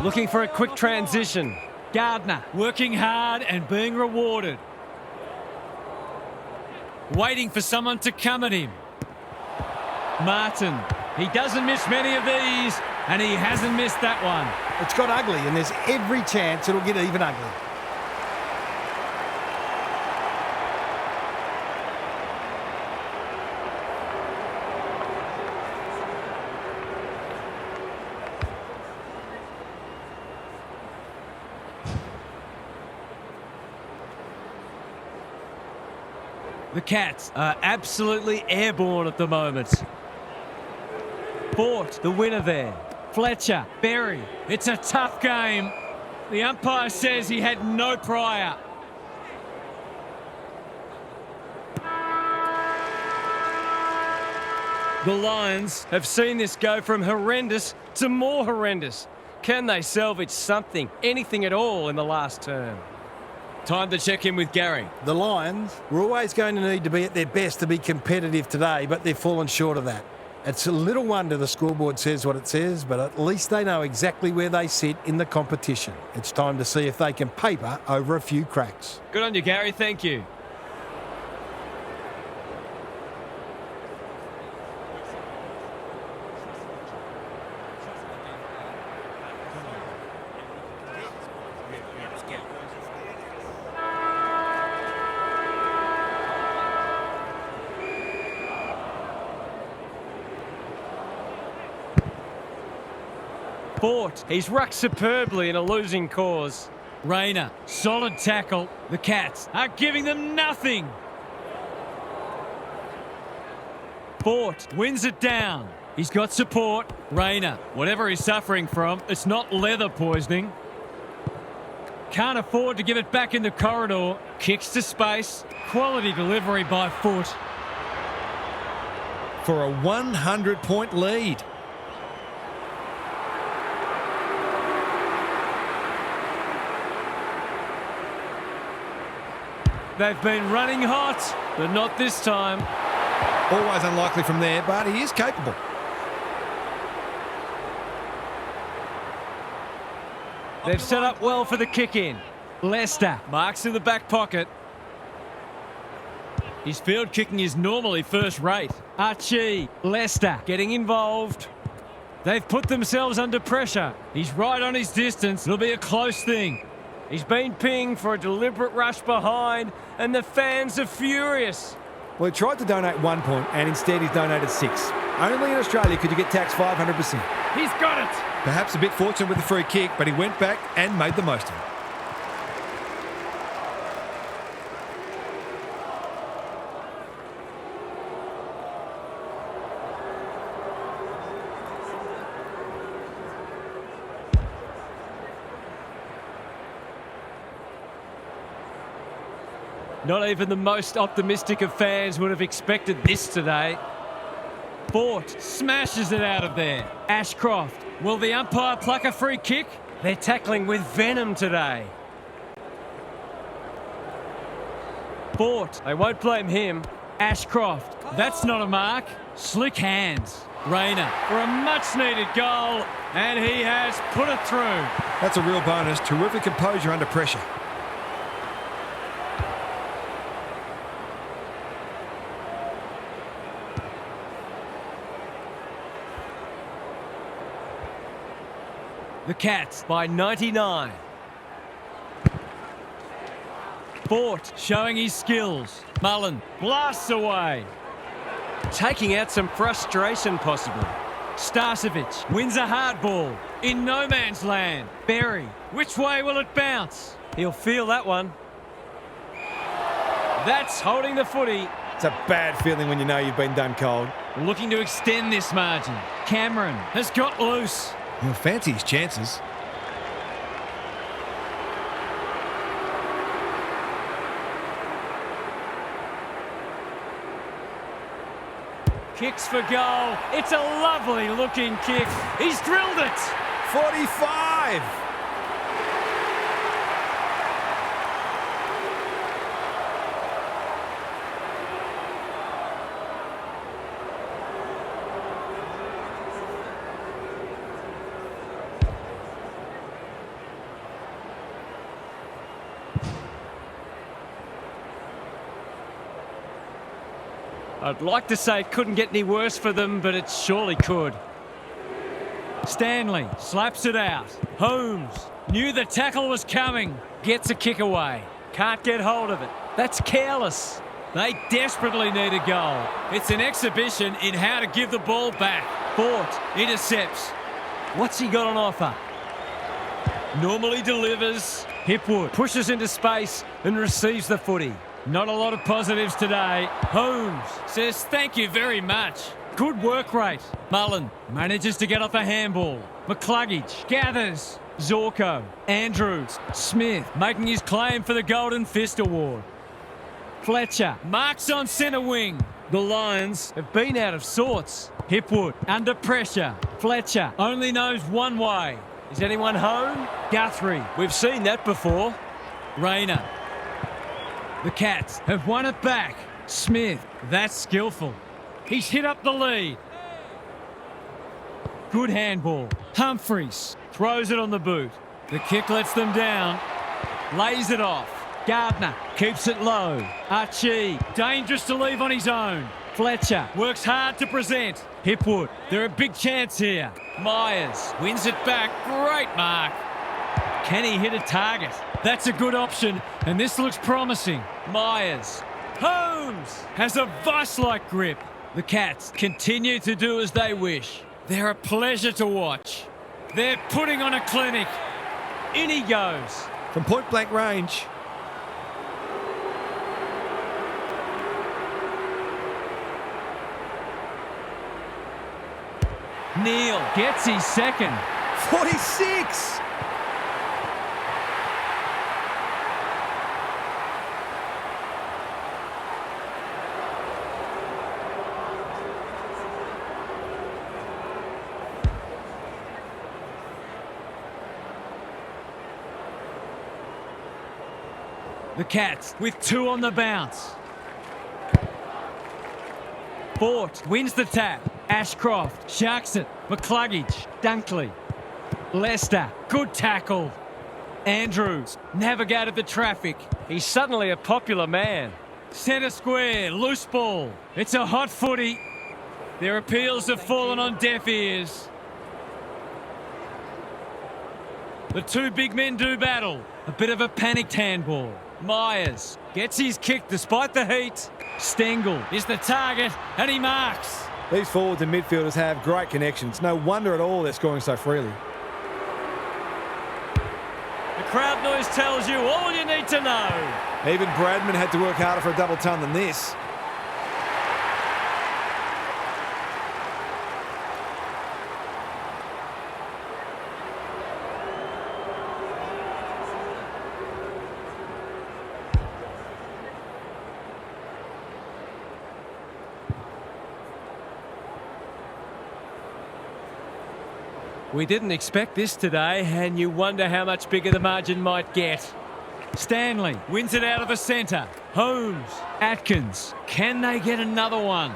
Looking for a quick transition. Gardner working hard and being rewarded. Waiting for someone to come at him. Martin. He doesn't miss many of these, and he hasn't missed that one. It's got ugly, and there's every chance it'll get even ugly. The Cats are absolutely airborne at the moment. Fort, the winner there. Fletcher, Berry. It's a tough game. The umpire says he had no prior. The Lions have seen this go from horrendous to more horrendous. Can they salvage something, anything at all in the last term? Time to check in with Gary. The Lions were always going to need to be at their best to be competitive today, but they've fallen short of that. It's a little wonder the scoreboard says what it says, but at least they know exactly where they sit in the competition. It's time to see if they can paper over a few cracks. Good on you, Gary. Thank you. Fort, he's rucked superbly in a losing cause. Rayner, solid tackle. The Cats are giving them nothing. Fort wins it down. He's got support. Rayner, whatever he's suffering from, it's not leather poisoning. Can't afford to give it back in the corridor. Kicks to space. Quality delivery by Fort. For a 100-point lead. They've been running hot, but not this time. Always unlikely from there, but he is capable. They've set up well for the kick-in. Lester marks in the back pocket. His field kicking is normally first rate. Archie, Lester getting involved. They've put themselves under pressure. He's right on his distance. It'll be a close thing. He's been pinged for a deliberate rush behind, and the fans are furious. Well, he tried to donate 1 point, and instead he's donated 6. Only in Australia could you get taxed 500%. He's got it. Perhaps a bit fortunate with the free kick, but he went back and made the most of it. Not even the most optimistic of fans would have expected this today. Fort smashes it out of there. Ashcroft, will the umpire pluck a free kick? They're tackling with venom today. Fort, they won't blame him. Ashcroft, that's not a mark. Slick hands. Rayner for a much-needed goal, and he has put it through. That's a real bonus. Terrific composure under pressure. The Cats by 99. Fort showing his skills. Mullen blasts away. Taking out some frustration possibly. Starcevic wins a hard ball. In no man's land. Berry, which way will it bounce? He'll feel that one. That's holding the footy. It's a bad feeling when you know you've been done cold. Looking to extend this margin. Cameron has got loose. He'll fancy his chances. Kicks for goal. It's a lovely looking kick. He's drilled it. 45! I'd like to say it couldn't get any worse for them, but it surely could. Stanley slaps it out. Holmes knew the tackle was coming. Gets a kick away. Can't get hold of it. That's careless. They desperately need a goal. It's an exhibition in how to give the ball back. Fort intercepts. What's he got on offer? Normally delivers. Hipwood pushes into space and receives the footy. Not a lot of positives today. Holmes says thank you very much. Good work rate. Mullen manages to get off a handball. McCluggage gathers. Zorko, Andrews, Smith making his claim for the Golden Fist Award. Fletcher marks on centre wing. The Lions have been out of sorts. Hipwood under pressure. Fletcher only knows one way. Is anyone home? Guthrie. We've seen that before. Rayner. The Cats have won it back. Smith. That's skillful. He's hit up the lead. Good handball. Humphreys throws it on the boot. The kick lets them down. Lays it off. Gardner keeps it low. Archie, dangerous to leave on his own. Fletcher works hard to present. Hipwood, they're a big chance here. Myers wins it back. Great mark. Can he hit a target? That's a good option, and this looks promising. Myers. Holmes has a vice-like grip. The Cats continue to do as they wish. They're a pleasure to watch. They're putting on a clinic. In he goes. From point-blank range. Neal gets his second. 46! The Cats with 2 on the bounce. Fort wins the tap. Ashcroft sharks it. McCluggage. Dunkley. Lester. Good tackle. Andrews navigated the traffic. He's suddenly a popular man. Centre square. Loose ball. It's a hot footy. Their appeals have fallen on deaf ears. The two big men do battle. A bit of a panicked handball. Myers gets his kick despite the heat. Stengel is the target and he marks. These forwards and midfielders have great connections. No wonder at all they're scoring so freely. The crowd noise tells you all you need to know. Even Bradman had to work harder for a double ton than this. We didn't expect this today, and you wonder how much bigger the margin might get. Stanley wins it out of the centre. Holmes, Atkins. Can they get another one?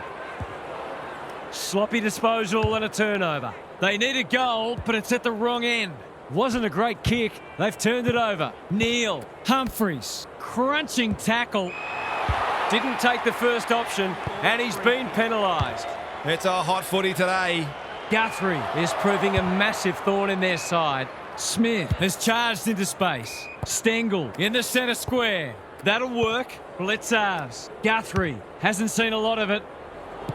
Sloppy disposal and a turnover. They need a goal, but it's at the wrong end. Wasn't a great kick. They've turned it over. Neal, Humphreys, crunching tackle. Didn't take the first option, and he's been penalised. It's a hot footy today. Guthrie is proving a massive thorn in their side. Smith has charged into space. Stengel in the centre square. That'll work. Blitzars. Guthrie hasn't seen a lot of it.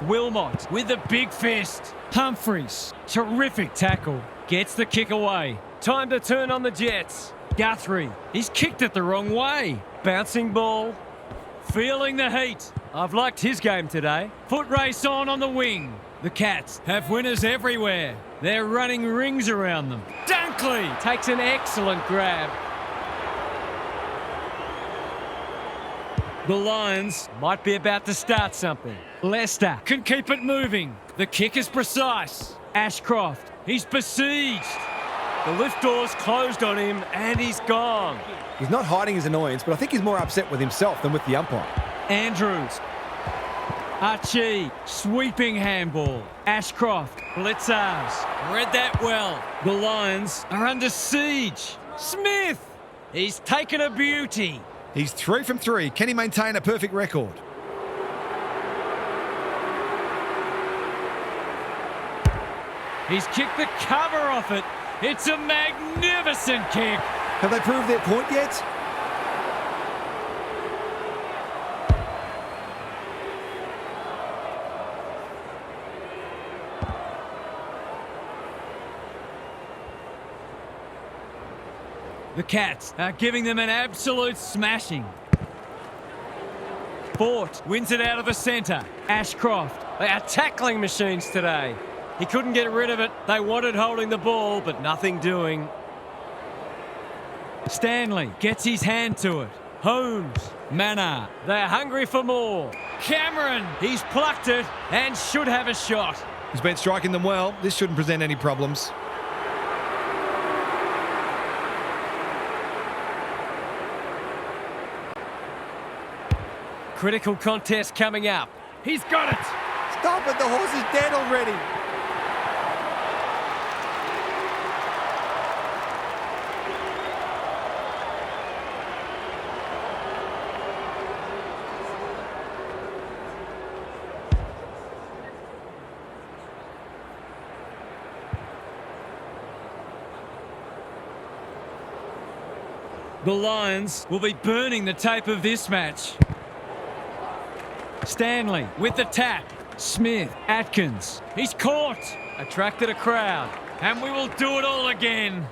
Wilmot with the big fist. Humphreys. Terrific tackle. Gets the kick away. Time to turn on the Jets. Guthrie. He's kicked it the wrong way. Bouncing ball. Feeling the heat. I've liked his game today. Foot race on the wing. The Cats have winners everywhere. They're running rings around them. Dunkley takes an excellent grab. The Lions might be about to start something. Lester can keep it moving. The kick is precise. Ashcroft, he's besieged. The lift door's closed on him and he's gone. He's not hiding his annoyance, but I think he's more upset with himself than with the umpire. Andrews. Archie, sweeping handball. Ashcroft, Blitzars. Read that well. The Lions are under siege. Smith, he's taken a beauty. He's 3 from 3. Can he maintain a perfect record? He's kicked the cover off it. It's a magnificent kick. Have they proved their point yet? The Cats are giving them an absolute smashing. Fort wins it out of the centre. Ashcroft, they are tackling machines today. He couldn't get rid of it. They wanted holding the ball, but nothing doing. Stanley gets his hand to it. Holmes, Manor, they're hungry for more. Cameron, he's plucked it and should have a shot. He's been striking them well. This shouldn't present any problems. Critical contest coming up. He's got it. Stop it, the horse is dead already. The Lions will be burning the tape of this match. Stanley with the tap. Smith, Atkins. He's caught. Attracted a crowd. And we will do it all again.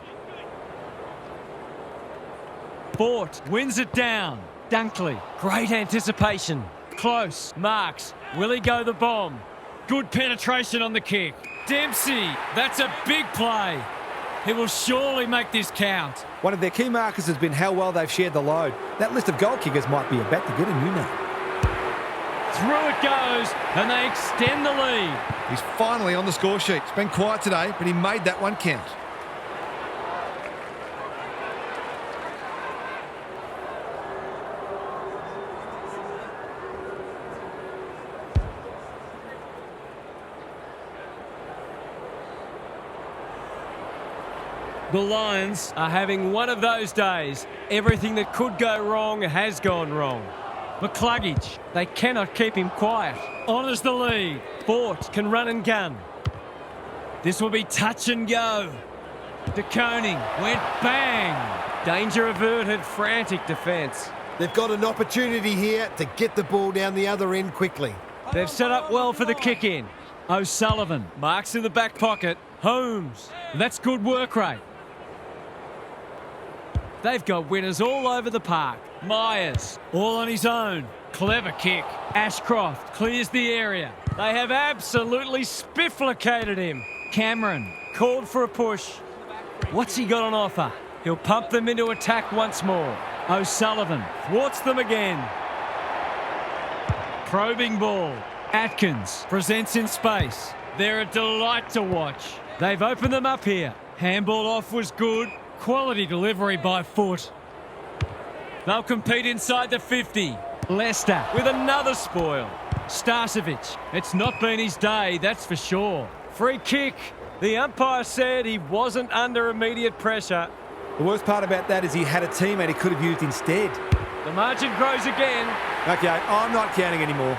Fort wins it down. Dunkley. Great anticipation. Close. Marks. Will he go the bomb? Good penetration on the kick. Dempsey. That's a big play. He will surely make this count. One of their key markers has been how well they've shared the load. That list of goal kickers might be about to get a new name. Through it goes, and they extend the lead. He's finally on the score sheet. It's been quiet today, but he made that one count. The Lions are having one of those days. Everything that could go wrong has gone wrong. McCluggage, they cannot keep him quiet. Honours the lead. Fort can run and gun. This will be touch and go. De Koning went bang. Danger averted, frantic defence. They've got an opportunity here to get the ball down the other end quickly. They've set up well for the kick in. O'Sullivan marks in the back pocket. Holmes, that's good work rate. They've got winners all over the park. Myers, all on his own. Clever kick. Ashcroft clears the area. They have absolutely spifflicated him. Cameron called for a push. What's he got on offer? He'll pump them into attack once more. O'Sullivan thwarts them again. Probing ball. Atkins presents in space. They're a delight to watch. They've opened them up here. Handball off was good. Quality delivery by Foot. They'll compete inside the 50. Leicester with another spoil. Starcevic, it's not been his day, that's for sure. Free kick. The umpire said he wasn't under immediate pressure. The worst part about that is he had a teammate he could have used instead. The margin grows again. Okay, I'm not counting anymore.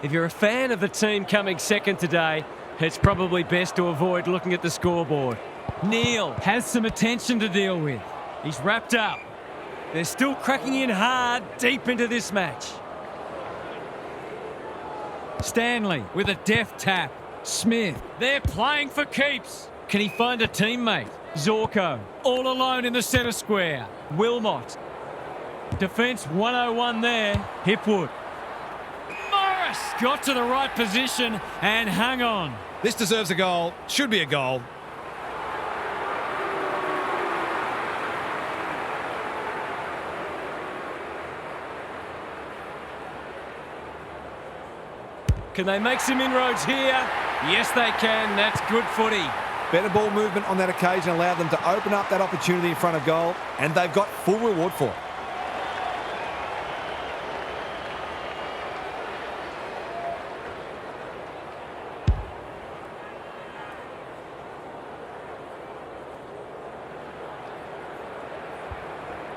If you're a fan of the team coming second today, it's probably best to avoid looking at the scoreboard. Neil has some attention to deal with. He's wrapped up. They're still cracking in hard deep into this match. Stanley with a deft tap. Smith, they're playing for keeps. Can he find a teammate? Zorko, all alone in the centre square. Wilmot. Defence 101 there. Hipwood. Got to the right position and hung on. This deserves a goal. Should be a goal. Can they make some inroads here? Yes, they can. That's good footy. Better ball movement on that occasion allowed them to open up that opportunity in front of goal, and they've got full reward for it.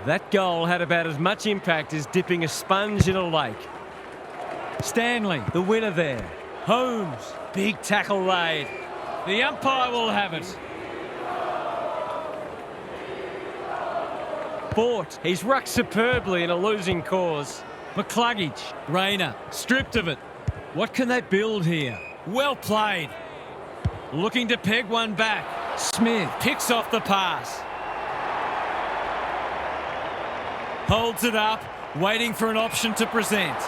That goal had about as much impact as dipping a sponge in a lake. Stanley, the winner there. Holmes, big tackle laid. The umpire will have it. Fort, he's rucked superbly in a losing cause. McCluggage, Rayner, stripped of it. What can they build here? Well played. Looking to peg one back. Smith picks off the pass. Holds it up, waiting for an option to present.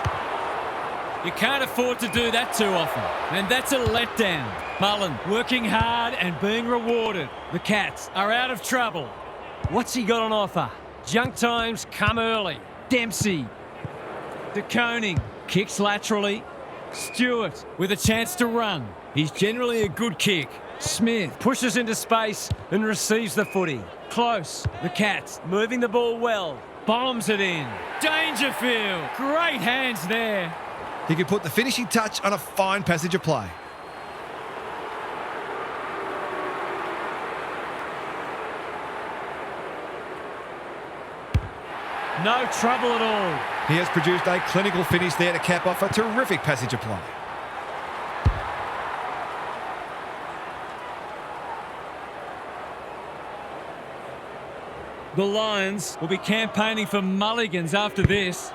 You can't afford to do that too often, and that's a letdown. Mullen working hard and being rewarded. The Cats are out of trouble. What's he got on offer? Junk times come early. Dempsey. De Koning kicks laterally. Stewart with a chance to run. He's generally a good kick. Smith pushes into space and receives the footy. Close. The Cats moving the ball well. Bombs it in. Dangerfield. Great hands there. He could put the finishing touch on a fine passage of play. No trouble at all. He has produced a clinical finish there to cap off a terrific passage of play. The Lions will be campaigning for mulligans after this.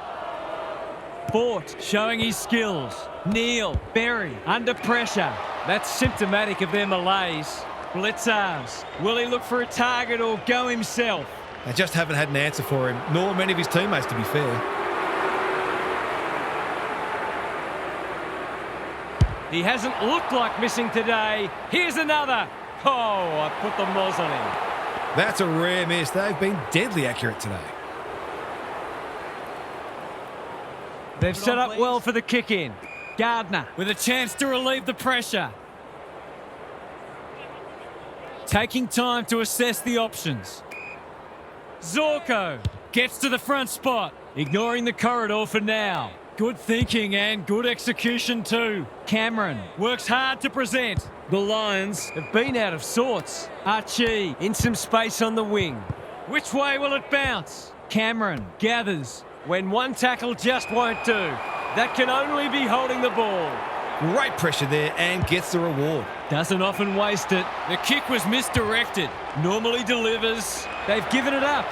Fort showing his skills. Neal, Berry, under pressure. That's symptomatic of their malaise. Blitzarves. Will he look for a target or go himself? They just haven't had an answer for him, nor many of his teammates, to be fair. He hasn't looked like missing today. Here's another. Oh, I put the moz on him. That's a rare miss. They've been deadly accurate today. They've set up well for the kick-in. Gardner with a chance to relieve the pressure. Taking time to assess the options. Zorko gets to the front spot, ignoring the corridor for now. Good thinking and good execution too. Cameron works hard to present. The Lions have been out of sorts. Archie in some space on the wing. Which way will it bounce? Cameron gathers when one tackle just won't do. That can only be holding the ball. Great pressure there and gets the reward. Doesn't often waste it. The kick was misdirected. Normally delivers. They've given it up.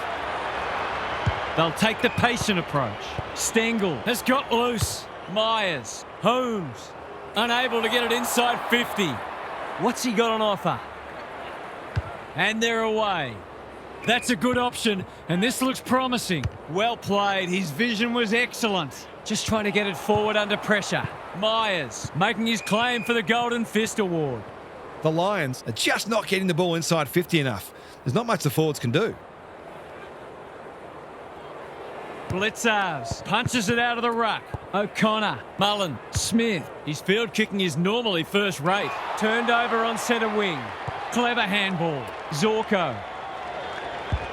They'll take the patient approach. Stengel has got loose. Myers. Holmes. Unable to get it inside 50. What's he got on offer? And they're away. That's a good option, and this looks promising. Well played. His vision was excellent. Just trying to get it forward under pressure. Myers making his claim for the Golden Fist Award. The Lions are just not getting the ball inside 50 enough. There's not much the forwards can do. Blitzarves punches it out of the ruck. O'Connor, Mullen, Smith. His field kicking is normally first rate. Turned over on centre wing. Clever handball. Zorko.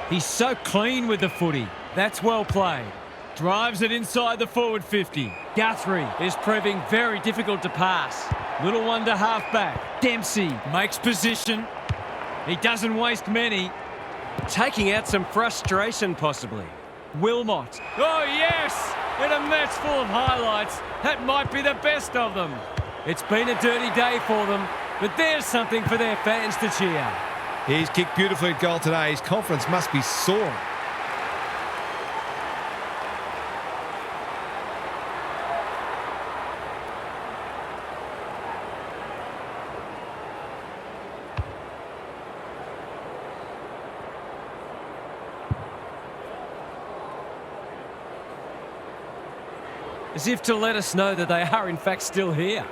He's so clean with the footy. That's well played. Drives it inside the forward 50. Guthrie is proving very difficult to pass. Little one to half-back. Dempsey makes position. He doesn't waste many. Taking out some frustration possibly. Wilmot. Oh yes! In a match full of highlights, that might be the best of them. It's been a dirty day for them, but there's something for their fans to cheer. He's kicked beautifully at goal today. His confidence must be soaring. As if to let us know that they are in fact still here.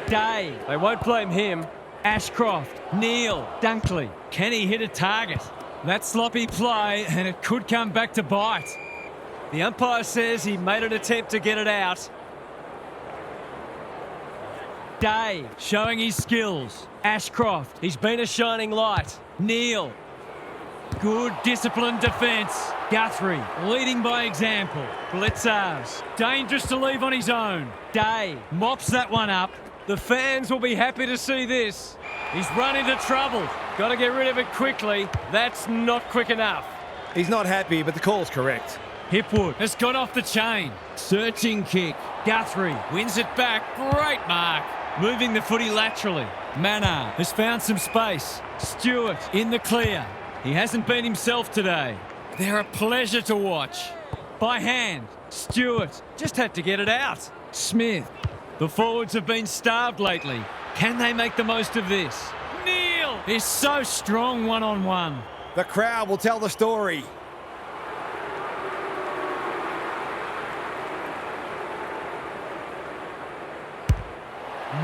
Day. They won't blame him. Ashcroft. Neal. Dunkley. Can he hit a target? That sloppy play, and it could come back to bite. The umpire says he made an attempt to get it out. Day. Showing his skills. Ashcroft. He's been a shining light. Neal. Good disciplined defence. Guthrie leading by example. Blitzarves dangerous to leave on his own. Day mops that one up. The fans will be happy to see this. He's run into trouble. Got to get rid of it quickly. That's not quick enough. He's not happy, but the call's correct. Hipwood has gone off the chain. Searching kick. Guthrie wins it back. Great mark. Moving the footy laterally. Mannar has found some space. Stewart in the clear. He hasn't been himself today. They're a pleasure to watch. By hand. Stewart just had to get it out. Smith. The forwards have been starved lately. Can they make the most of this? Neil is so strong one-on-one. The crowd will tell the story.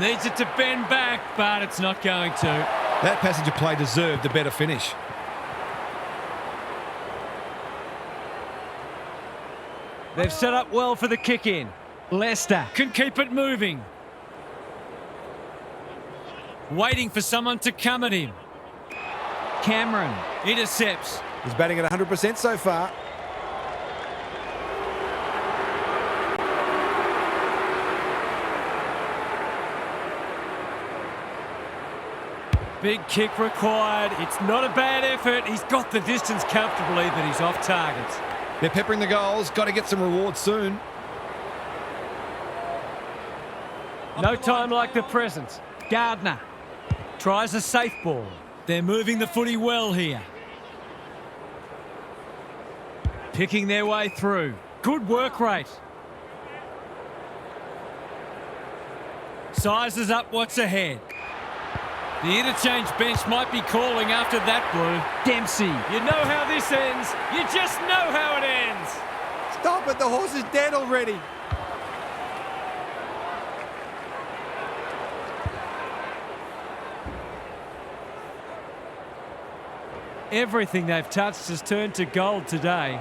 Needs it to bend back, but it's not going to. That passage of play deserved a better finish. They've set up well for the kick-in. Leicester can keep it moving. Waiting for someone to come at him. Cameron intercepts. He's batting at 100% so far. Big kick required. It's not a bad effort. He's got the distance comfortably, but he's off target. They're peppering the goals. Got to get some rewards soon. No time like the present. Gardner tries a safe ball. They're moving the footy well here. Picking their way through. Good work rate. Sizes up what's ahead. The interchange bench might be calling after that blue. Dempsey, you know how this ends. You just know how it ends. Stop it, the horse is dead already. Everything they've touched has turned to gold today.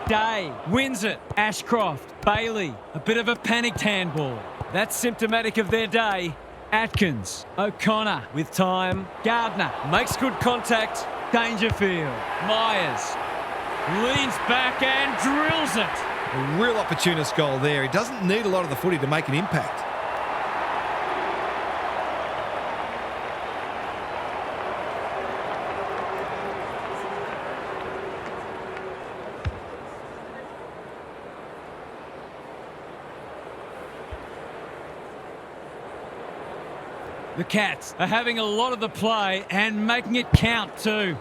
Day wins it. Ashcroft, Bailey, a bit of a panicked handball. That's symptomatic of their day. Atkins, O'Connor with time. Gardner makes good contact. Dangerfield, Myers leans back and drills it. A real opportunist goal there. He doesn't need a lot of the footy to make an impact. The Cats are having a lot of the play and making it count too.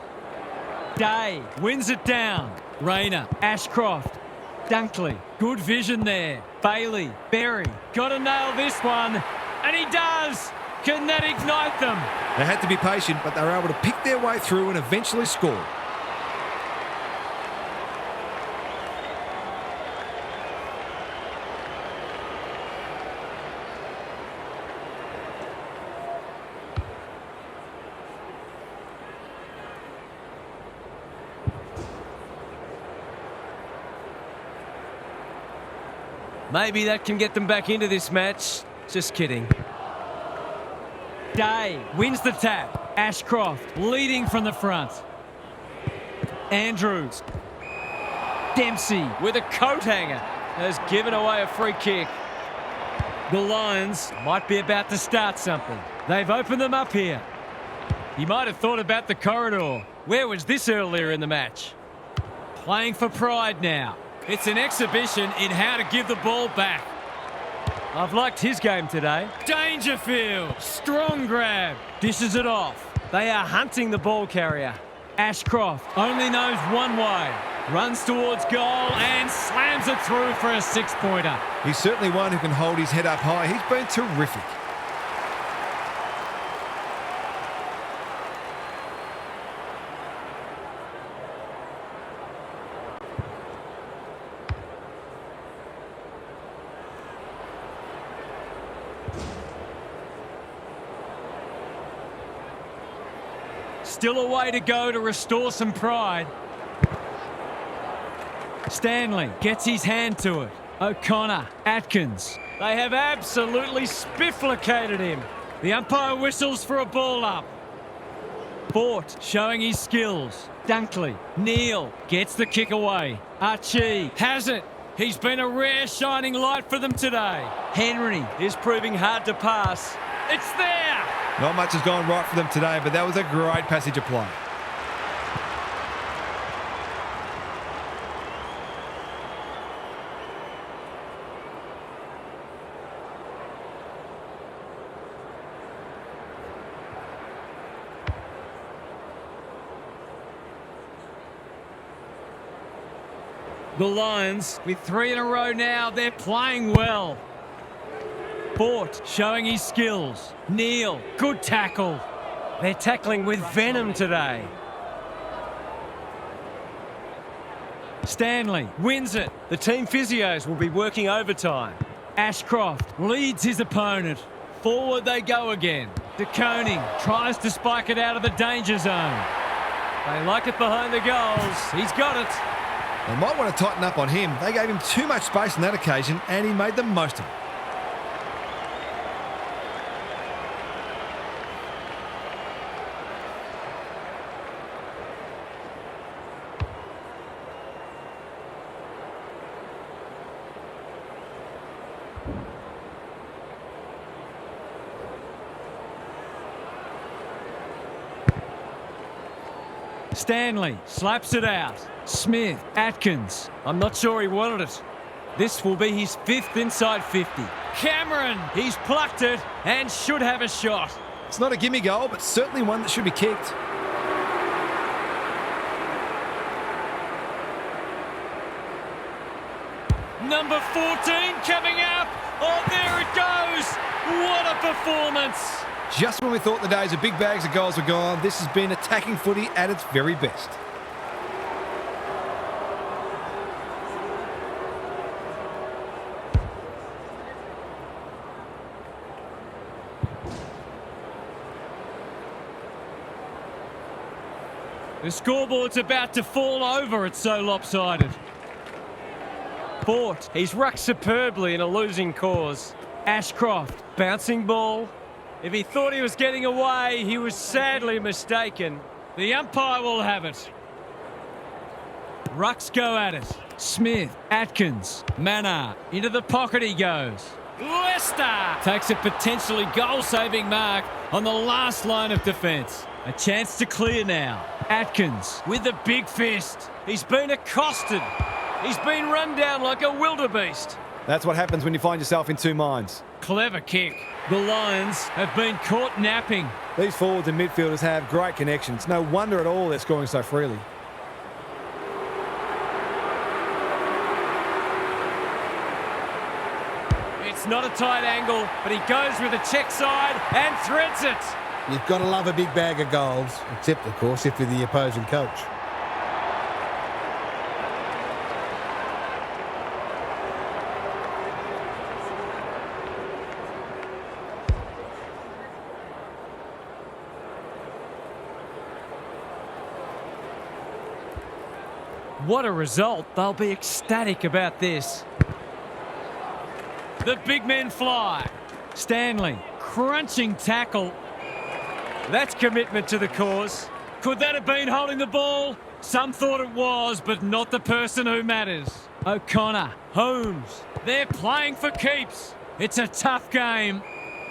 Day wins it down. Rayner, Ashcroft, Dunkley. Good vision there. Bailey, Berry. Got to nail this one. And he does. Can that ignite them? They had to be patient, but they were able to pick their way through and eventually score. Maybe that can get them back into this match. Just kidding. Day wins the tap. Ashcroft leading from the front. Andrews. Dempsey with a coat hanger has given away a free kick. The Lions might be about to start something. They've opened them up here. He might have thought about the corridor. Where was this earlier in the match? Playing for pride now. It's an exhibition in how to give the ball back. I've liked his game today. Dangerfield, strong grab, dishes it off. They are hunting the ball carrier. Ashcroft only knows one way. Runs towards goal and slams it through for a six-pointer. He's certainly one who can hold his head up high. He's been terrific. Still a way to go to restore some pride. Stanley gets his hand to it. O'Connor, Atkins. They have absolutely spifflicated him. The umpire whistles for a ball up. Bort showing his skills. Dunkley, Neil gets the kick away. Archie has it. He's been a rare shining light for them today. Henry is proving hard to pass. It's there! Not much has gone right for them today, but that was a great passage of play. The Lions, with 3 in a row now, they're playing well. Fort showing his skills. Neil, good tackle. They're tackling with venom today. Stanley wins it. The team physios will be working overtime. Ashcroft leads his opponent. Forward they go again. De Koning tries to spike it out of the danger zone. They like it behind the goals. He's got it. They might want to tighten up on him. They gave him too much space on that occasion, and he made the most of it. Stanley slaps it out. Smith, Atkins. I'm not sure he wanted it. This will be his 5th inside 50. Cameron, he's plucked it and should have a shot. It's not a gimme goal, but certainly one that should be kicked. Number 14 coming up. Oh, there it goes. What a performance. Just when we thought the days of big bags of goals were gone, this has been attacking footy at its very best. The scoreboard's about to fall over, it's so lopsided. Fort, he's rucked superbly in a losing cause. Ashcroft, bouncing ball. If he thought he was getting away, he was sadly mistaken. The umpire will have it. Rucks go at it. Smith, Atkins, Mannar, into the pocket he goes. Lester takes a potentially goal-saving mark on the last line of defence. A chance to clear now. Atkins with the big fist. He's been accosted. He's been run down like a wildebeest. That's what happens when you find yourself in two minds. Clever kick. The Lions have been caught napping. These forwards and midfielders have great connections. No wonder at all they're scoring so freely. It's not a tight angle, but he goes with a check side and threads it. You've got to love a big bag of goals, except, of course, if you're the opposing coach. What a result. They'll be ecstatic about this. The big men fly. Stanley, crunching tackle. That's commitment to the cause. Could that have been holding the ball? Some thought it was, but not the person who matters. O'Connor, Holmes, they're playing for keeps. It's a tough game.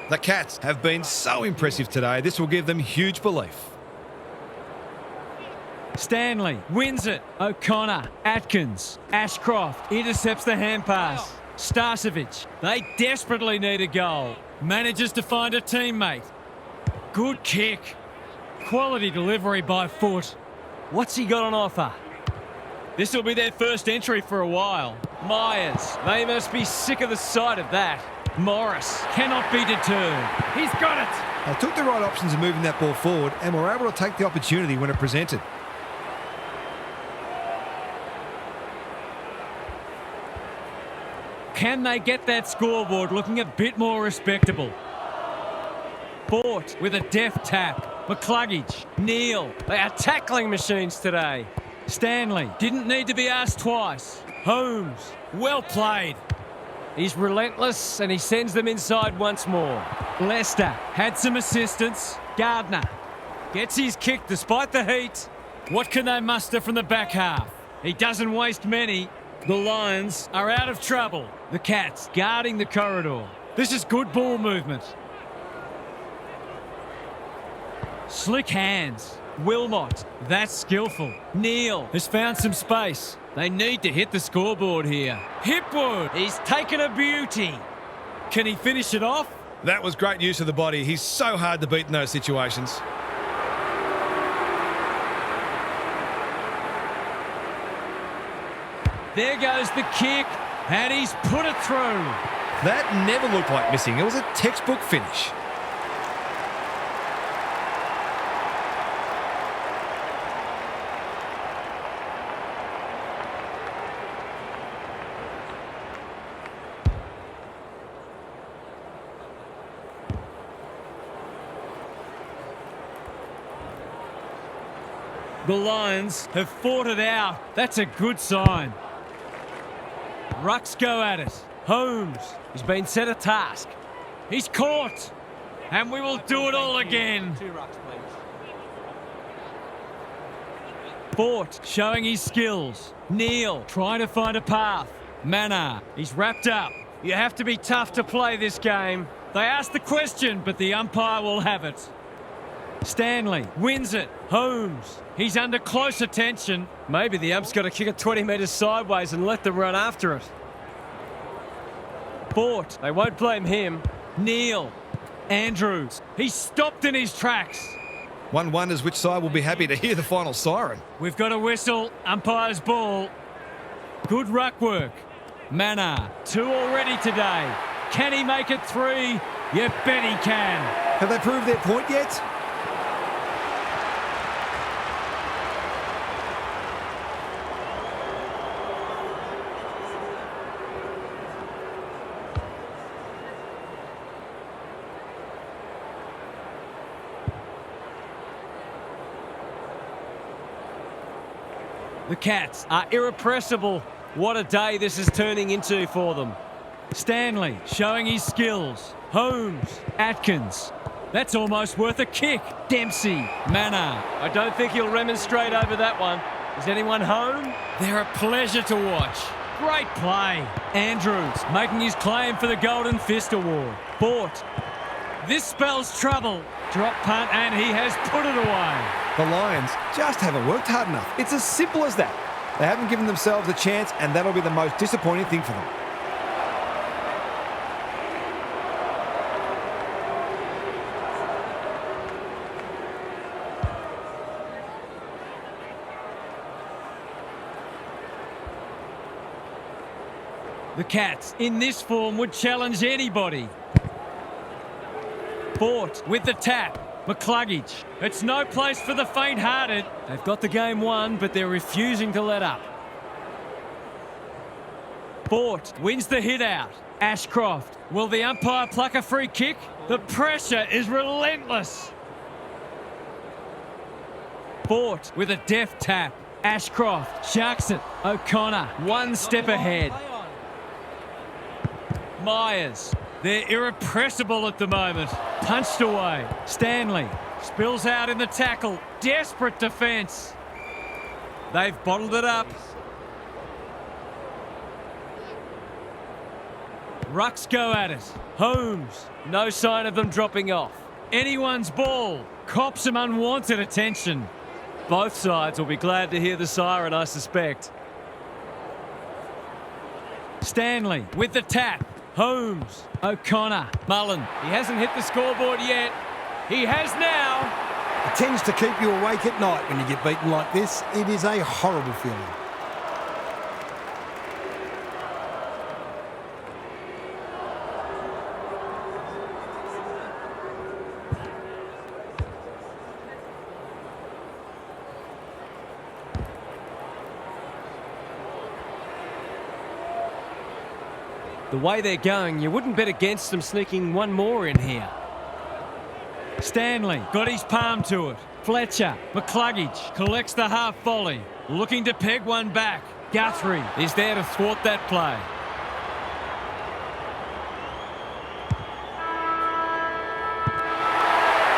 The Cats have been so impressive today. This will give them huge belief. Stanley wins it. O'Connor, Atkins, Ashcroft intercepts the hand pass. Starcevic, they desperately need a goal. Manages to find a teammate. Good kick. Quality delivery by Foot. What's he got on offer? This will be their first entry for a while. Myers, they must be sick of the sight of that. Morris cannot be deterred. He's got it. They took the right options in moving that ball forward and were able to take the opportunity when it presented. Can they get that scoreboard looking a bit more respectable? Fort with a deft tap. McCluggage, Neil, they are tackling machines today. Stanley didn't need to be asked twice. Holmes, well played. He's relentless and he sends them inside once more. Lester had some assistance. Gardner gets his kick despite the heat. What can they muster from the back half? He doesn't waste many. The Lions are out of trouble. The Cats guarding the corridor. This is good ball movement. Slick hands. Wilmot, that's skillful. Neil has found some space. They need to hit the scoreboard here. Hipwood, he's taken a beauty. Can he finish it off? That was great use of the body. He's so hard to beat in those situations. There goes the kick, and he's put it through. That never looked like missing. It was a textbook finish. The Lions have fought it out. That's a good sign. Rucks go at it. Holmes has been set a task. He's caught. And we will do it all again. Fort showing his skills. Neil trying to find a path. Manor, he's wrapped up. You have to be tough to play this game. They asked the question, but the umpire will have it. Stanley wins it. Holmes, he's under close attention. Maybe the ump's got to kick it 20 metres sideways and let them run after it. Fort, they won't blame him. Neil, Andrews, he's stopped in his tracks. One wonders which side will be happy to hear the final siren. We've got a whistle, umpire's ball. Good ruck work. Manor, 2 already today. Can he make it 3? You bet he can. Have they proved their point yet? The Cats are irrepressible. What a day this is turning into for them. Stanley showing his skills. Holmes, Atkins. That's almost worth a kick. Dempsey, Manor. I don't think he'll remonstrate over that one. Is anyone home? They're a pleasure to watch. Great play. Andrews making his claim for the Golden Fist Award. Fort. This spells trouble. Drop punt, and he has put it away. The Lions just haven't worked hard enough. It's as simple as that. They haven't given themselves a chance, and that'll be the most disappointing thing for them. The Cats, in this form, would challenge anybody. Fort with the tap. McCluggage. It's no place for the faint-hearted. They've got the game won, but they're refusing to let up. Fort wins the hit out. Ashcroft. Will the umpire pluck a free kick? The pressure is relentless. Fort with a deft tap. Ashcroft sharks it. O'Connor 1 step ahead. Myers. They're irrepressible at the moment. Punched away. Stanley spills out in the tackle. Desperate defence. They've bottled it up. Rucks go at it. Holmes. No sign of them dropping off. Anyone's ball. Cops some unwanted attention. Both sides will be glad to hear the siren, I suspect. Stanley with the tap. Holmes, O'Connor, Mullen. He hasn't hit the scoreboard yet. He has now. It tends to keep you awake at night when you get beaten like this. It is a horrible feeling. The way they're going, you wouldn't bet against them sneaking one more in here. Stanley got his palm to it. Fletcher, McCluggage collects the half volley, looking to peg one back. Guthrie is there to thwart that play.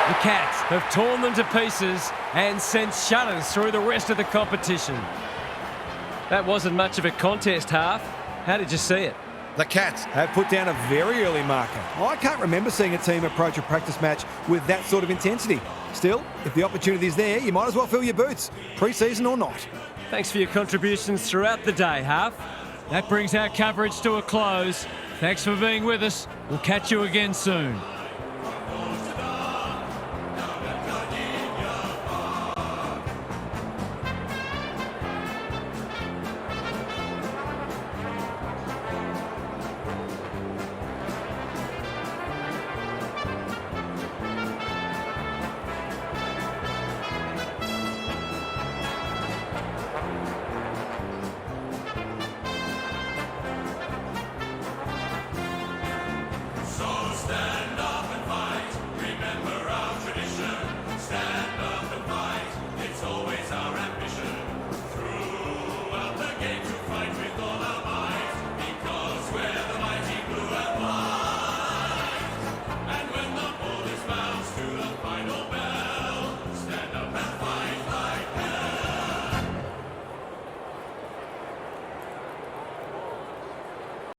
The Cats have torn them to pieces and sent shudders through the rest of the competition. That wasn't much of a contest half. How did you see it? The Cats Have put down a very early marker. I can't remember seeing a team approach a practice match with that sort of intensity. Still, if the opportunity is there, you might as well fill your boots, pre-season or not. Thanks for your contributions throughout the day, Half. That brings our coverage to a close. Thanks for being with us. We'll catch you again soon.